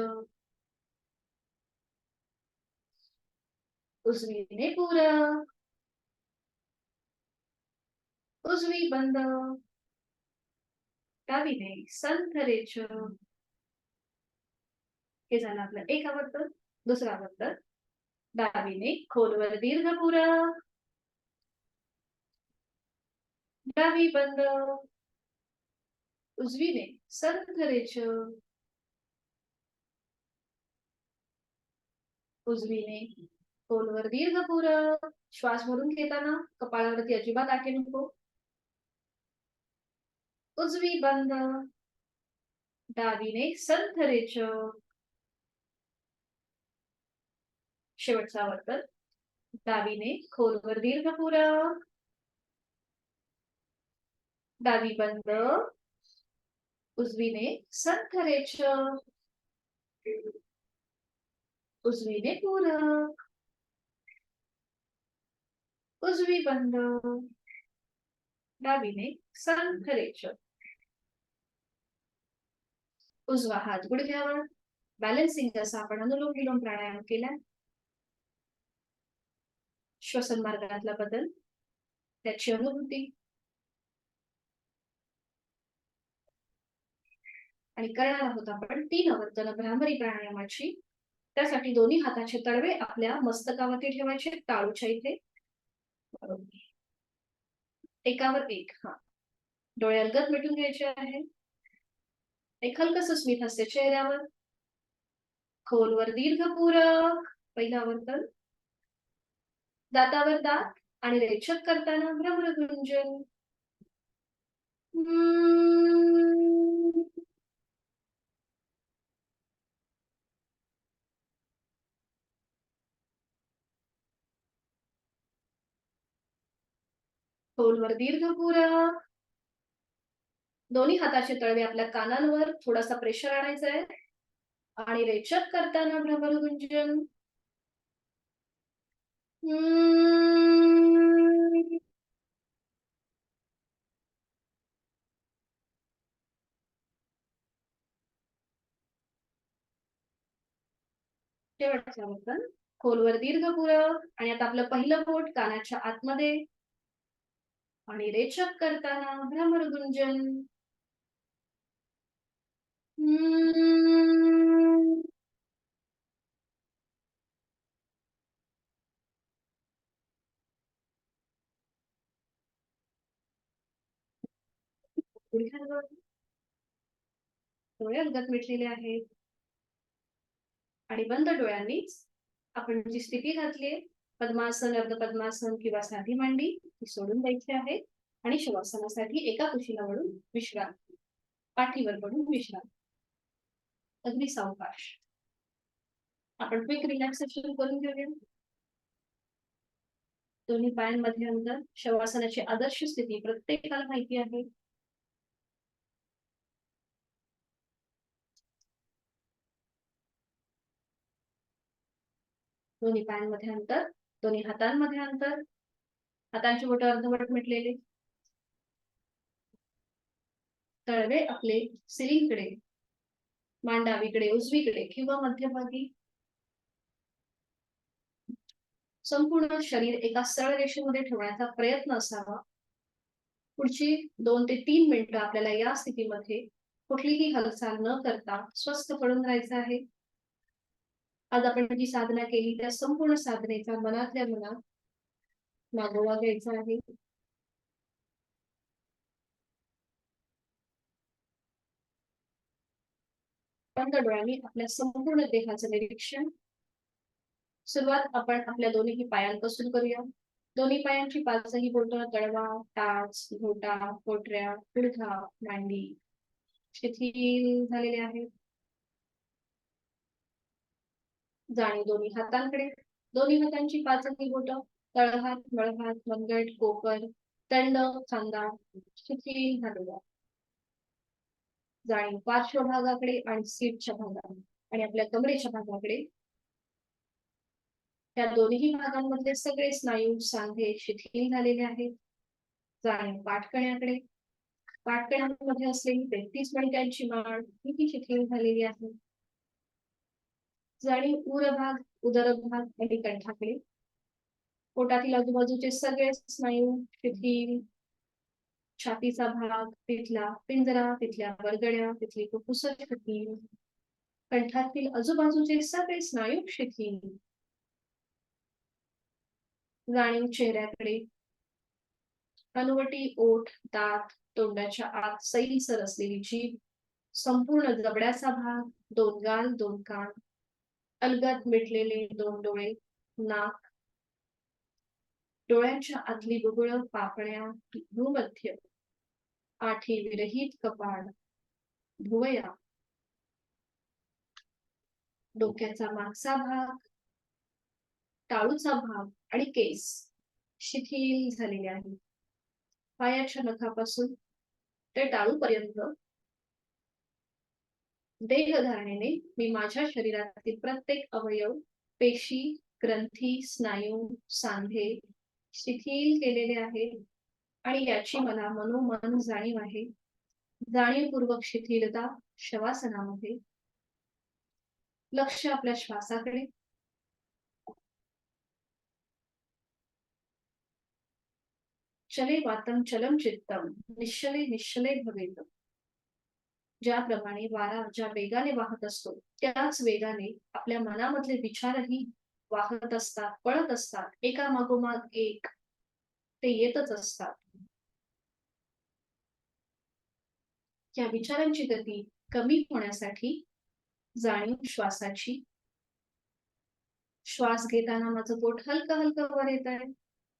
उजवीने पूरक, उजवी बंद, डावीने संथरेच. हे झालं आपलं एक आवर्तन. दुसरा आवर्तन. डावीने खोलवर दीर्घ पूरक, डावी बंद, उजवीने संथरेच. उजवीने खोलवर दीर्घ पूरक. श्वास भरून घेताना कपाळावरती अजिबात आटे नको. उजवी बंद. डावीने संथ रेचक. शेवटचा आवर्तन. डावीने खोलवर दीर्घ पूरक. डावी बंद. उजवीने संथ रेचक. उजवीने पूरक. उजवी बंद. डावीने संथ रेचक. उजवा हात गुडघ्यावर. बॅलन्सिंग असा आपण अनुलोम विलोम प्राणायाम केला. श्वसन मार्गातला बदल, त्याची अनुभूती. आणि करणार आहोत आपण 3 आवर्तन भ्रामरी प्राणायामाची. त्यासाठी दोन्ही हाताचे तळवे आपल्या मस्तकावरती ठेवायचे, टाळूच्या इथे. एकावर एक. डोळे अलगद मिटून घ्यायचे आहे. एक हलकस स्मित हास्य चेहऱ्यावर. खोलवर दीर्घ पूरक. पहिलं आवर्तन. दातावर दात आणि रेचक करताना भ्रमर गुंजन. खोलवर दीर्घ पूरक. दोन्ही हाताचे तळवे आपल्या कानांवर थोडासा प्रेशर आणायचा आहे आणि रेचक करताना भ्रमर गुंजन. शेवटचं आवर्तन. खोलवर दीर्घ पूरक. आणि आता आपलं पहिलं बोट कानाच्या आतमध्ये आणि रेचक करताना भ्रमर गुंजन. डोळे अलगद मिटलेले आहेत आणि बंद डोळ्यांनीच आपण जी स्थिती घातली, पद्मासन, अर्ध पद्मासन किंवा साधी मांडी, ती सोडून द्यायची आहे आणि शवासनासाठी एका कुशीला वळून विश्राम. पाठीवर पडून विश्राम. अगदी सावकाश आपण क्विक रिलॅक्सेशन करून घेऊया. दोन्ही पायांमध्ये अंतर. शवासनाची आदर्श स्थिती प्रत्येकाला माहिती आहे. दोन्ही पायांमध्ये अंतर. दोन्ही हातांमध्ये अंतर. हातांची बोटं अर्धवट मिटलेले. तळवे आपले सिलिंगकडे, मान डावीकडे, उजवीकडे किंवा मध्यभागी. संपूर्ण शरीर एका सरळ रेषेमध्ये ठेवण्याचा प्रयत्न असावा. पुढची 2 ते 3 मिनिटं आपल्याला या स्थितीमध्ये कुठलीही हालचाल न करता स्वस्थ पडून राहायचं आहे. आज आपण जी साधना केली त्या संपूर्ण साधनेचा मनातल्या मनात मागोवा घ्यायचा आहे. बंद डोळ्यांनी आपल्या संपूर्ण देहाचं निरीक्षण. सुरुवात आपण आपल्या दोन्ही पायांपासून करूया. दोन्ही पायांची पाचही बोटं, तळवा, टाच, घोटा, पोटऱ्या, गुडघा, मांडी शिथिल झालेले आहेत. जाणीव दोन्ही हातांकडे. दोन्ही हातांची पाचही बोटं, तळहात, मळहात, मनगट, कोपर, तंड, खांदा शिथिल झालेल्या. जाणीव पार्श्वभागाकडे आणि सीटच्या भागाकडे आणि आपल्या कमरेच्या भागाकडे. त्या दोन्ही भागांमधले सगळे स्नायू, सांधे शिथिल झालेले आहेत. जाणीव पाठकण्याकडे. पाठकण्यामध्ये असलेली 33 मणक्यांची माळ ही शिथिल झालेली आहे. जाणीव उरभाग, उदरभाग आणि कंठाकडे. पोटातील आजूबाजूचे सगळे स्नायू शिथिल. छातीचा भाग, तिथला पिंजरा, तिथल्या वरगड्या, तिथली फुफ्फुस शिथिल. कंठातील आजूबाजूचे सगळे स्नायू शिथिल. जाणीव चेहऱ्याकडे. हनुवटी, ओठ, दात, तोंडाच्या आत सैलसर असलेली जीभ, संपूर्ण जबड्याचा भाग, 2 गाल, 2 कान. अलगद मिटलेले दोन डोळे, नाक, डोळ्यांच्या आतली बुबुळ, पापण्या, भूमध्य, आठी विरहित कपाळ, भुवया, डोक्याचा मागचा भाग, टाळूचा भाग आणि केस शिथिल झालेले आहेत. पायाच्या नखापासून ते टाळूपर्यंत देहधारणेने मी माझ्या शरीरातील प्रत्येक अवयव, पेशी, ग्रंथी, स्नायू, सांधे शिथिल केलेले आहेत आणि याची मला मनोमन जाणीव आहे. जाणीवपूर्वक शिथिलता शवासनामध्ये. लक्ष आपल्या श्वासाकडे. चले वातम चलम चित्तम निश्चले निश्चले भवेत. ज्याप्रमाणे वारा ज्या वेगाने वाहत असतो त्याच वेगाने आपल्या मनामधले विचारही वाहत असतात, पळत असतात, एकामागोमाग एक ते येतच असतात. या विचारांची गती कमी होण्यासाठी जाणीव श्वासाची. श्वास घेताना माझं पोट हलकं हलकं वर येत आहे,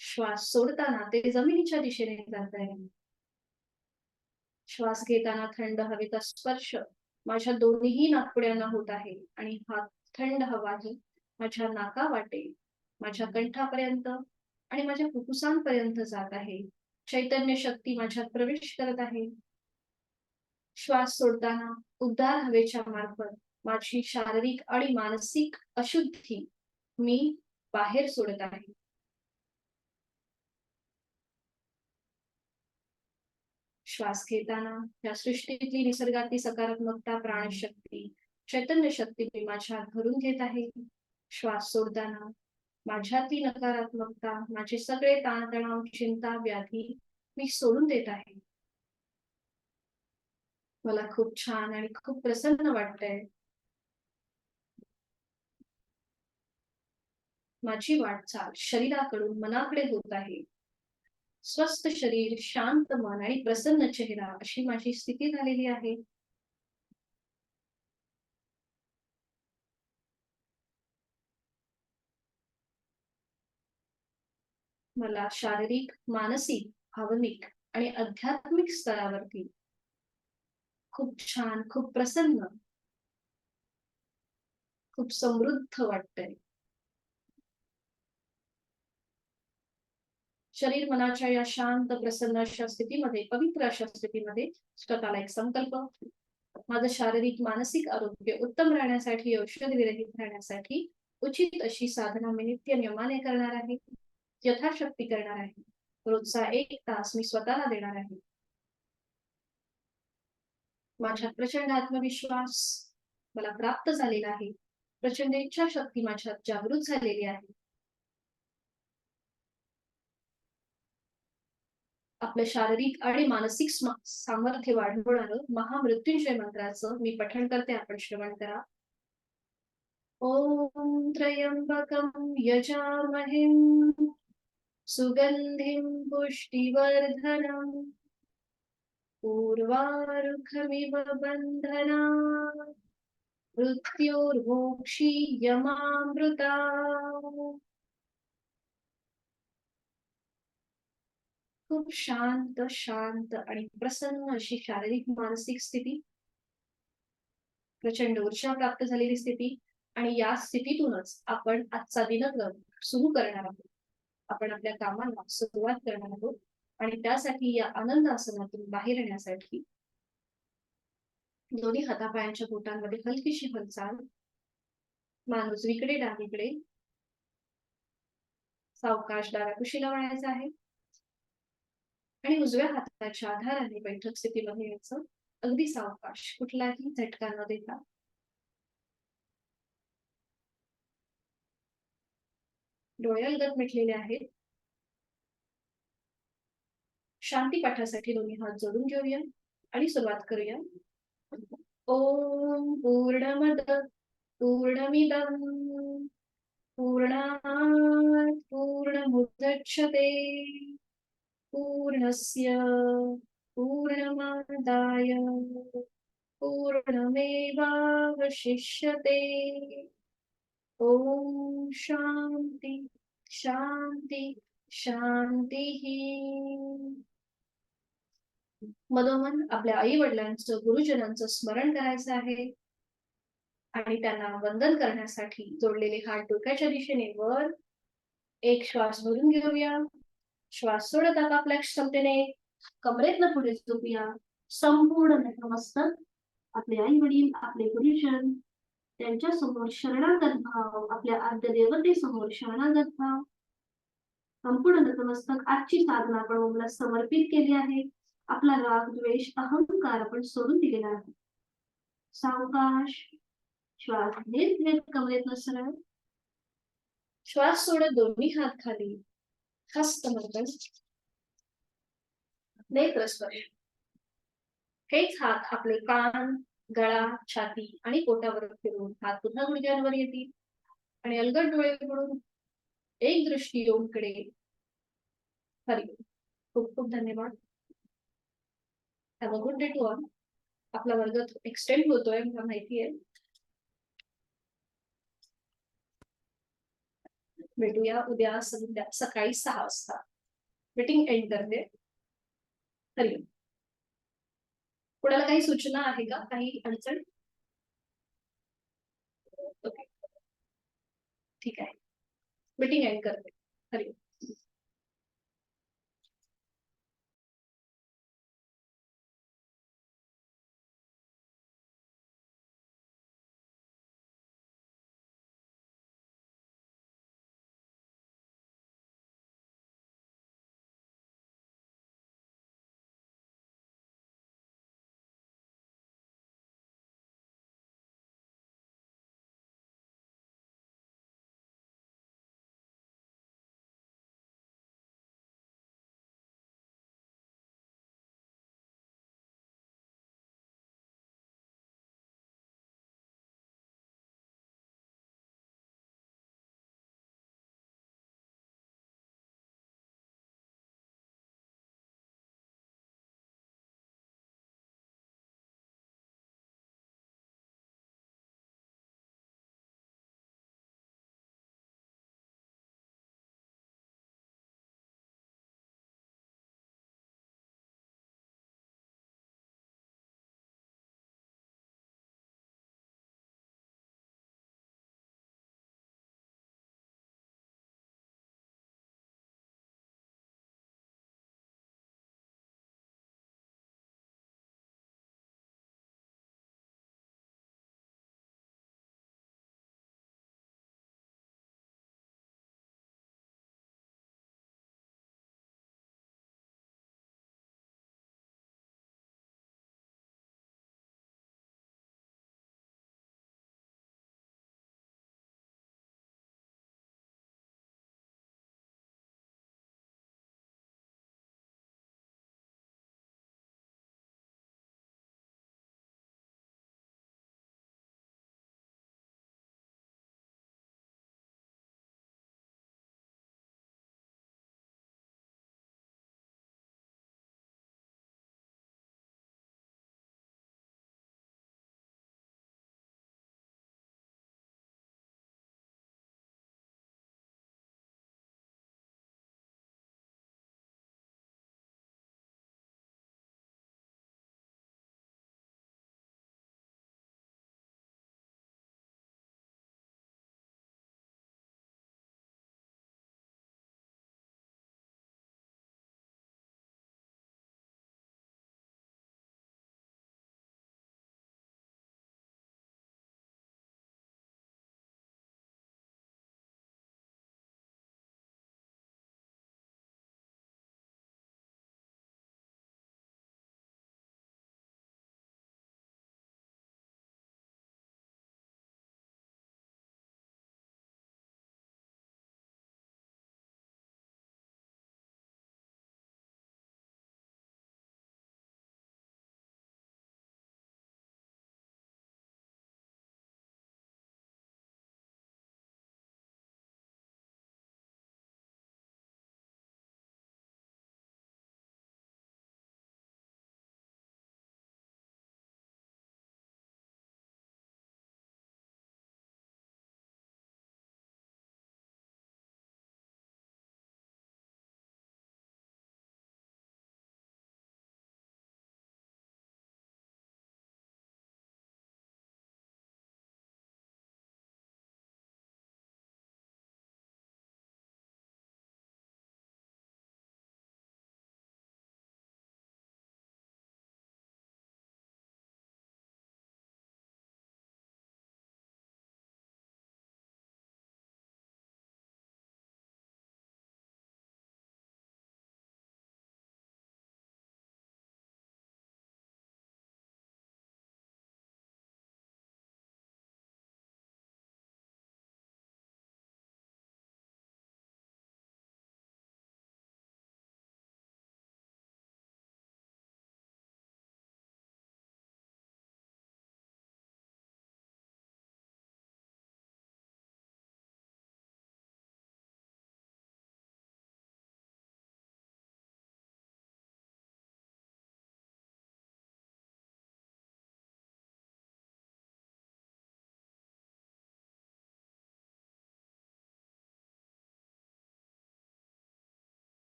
श्वास सोडताना ते जमिनीच्या दिशेने जात आहे. श्वास घेताना थंड हवेचा स्पर्श माझ्या दोन्ही नाकपुड्यांना होत आहे आणि हा थंड हवाही माझ्या नाकावाटे, माझ्या कंठापर्यंत आणि माझ्या फुफ्फुसांपर्यंत जात आहे. चैतन्य शक्ती माझ्यात प्रवेश करत आहे. श्वास सोडताना उबदार हवेच्या मार्फत माझी शारीरिक आणि मानसिक अशुद्धी मी बाहेर सोडत आहे. श्वास घेताना या सृष्टीतली निसर्गातली सकारात्मकता, प्राणशक्ती, चैतन्य शक्ती मी माझ्यात भरून घेत आहे. श्वास सोडताना माझ्यातली नकारात्मकता, माझे सगळे ताणतणाव, चिंता, व्याधी मी सोडून देत आहे. मला खूप छान आणि खूप प्रसन्न वाटतंय. माझी वाटचाल शरीराकडून मनाकडे होत आहे. स्वस्थ शरीर, शांत मन आणि प्रसन्न चेहरा अशी माझी स्थिती झालेली आहे. मला शारीरिक, मानसिक, भावनिक आणि आध्यात्मिक स्तरावरती खूप छान, खूप प्रसन्न, खूप समृद्ध वाटतंय. शरीर मनाच्या या शांत, प्रसन्न अशा स्थितीमध्ये, पवित्र अशा स्थितीमध्ये स्वतःला एक संकल्प, माझं शारीरिक, मानसिक आरोग्य उत्तम राहण्यासाठी, औषध विरहित राहण्यासाठी उचित अशी साधना मी नित्य नियमाने करणार आहे. यथाशक्ती करणार आहे. रोजचा 1 तास मी स्वतःला देणार आहे. माझ्यात प्रचंड आत्मविश्वास मला प्राप्त झालेला आहे. प्रचंड इच्छाशक्ती माझ्यात जागृत झालेली आहे. आपलं शारीरिक आणि मानसिक सामर्थ्य वाढवणारं महामृत्युंजय मंत्राचं मी पठण करते, आपण श्रवण करा. ओम त्र्यंबकं यजामहे सुगंधिं पुष्टिवर्धनम् उर्वारुकमिव बन्धनात् मृत्योर्मोक्षीयमामृता. खूप शांत शांत आणि प्रसन्न अशी शारीरिक मानसिक स्थिती, प्रचंड ऊर्जा प्राप्त झालेली स्थिती आणि या स्थितीतूनच आपण आजचा दिनक्रम सुरू करणार आहोत. आपण आपल्या कामाला सुरुवात करणार आहोत आणि त्यासाठी या आनंद आसनातून बाहेर येण्यासाठी दोन्ही हातापायांच्या बोटांमध्ये हलकीशी हालचाल, मान उजवीकडे डावीकडे, सावकाश डाव्या कुशीला वळायचं आहे आणि उजव्या हाताच्या आधाराने बैठक स्थितीमध्ये यायचं. अगदी सावकाश, कुठलाही झटका न देता. डोळे अलगद मिटलेले आहेत. शांती पाठासाठी दोन्ही हात जोडून घेऊया आणि सुरुवात करूया. ओम पूर्णमद पूर्णमिदं पूर्णात् पूर्णमुदच्यते पूर्णस्य पूर्णमादाय पूर्णमेवावशिष्यते. ओम शांती शांती शांती. मधोमध आपल्या आई वडिलांचं गुरुजनांचं स्मरण करायचं आहे आणि त्यांना वंदन करण्यासाठी जोडलेले हात डोक्याच्या दिशेने वर. एक श्वास भरून घेऊया. श्वास सोडत आपापल्या क्षमतेने कमरेतनं पुढे झोपूया. संपूर्ण नतमस्तक. आपले आई वडील, आपले गुरुजन, त्यांच्या समोर शरणागत भाव, आपल्या आद्य देवतेसमोर शरणागत भाव. संपूर्ण नतमस्तक. आजची साधना आपण ओमला समर्पित केली आहे. आपला राग, द्वेष, अहंकार आपण सोडून दिलेला आहे. सावकाश श्वास घेत घेत कमरेतनं सरळ. श्वास सोडत दोन्ही हात खाली. हस्तमैथुन. नेत्र स्पर्श. हेच हात आपले कान, गळा, छाती आणि पोटावर फिरवून हात पुन्हा गुडघ्यांवर येतील आणि अलगद डोळे उघडून एक दृष्टी ओमकडे. हरी. खूप खूप धन्यवाद. Have a good day to all. आपला वर्ग एक्सटेंड होतोय मला माहिती आहे. भेटूया उद्या सकाळी 6 वाजता. मीटिंग एंड करते. हरी. कोणाला काही सूचना आहे का, काही अडचण? ओके, ठीक आहे. मीटिंग एंड करते. हरी.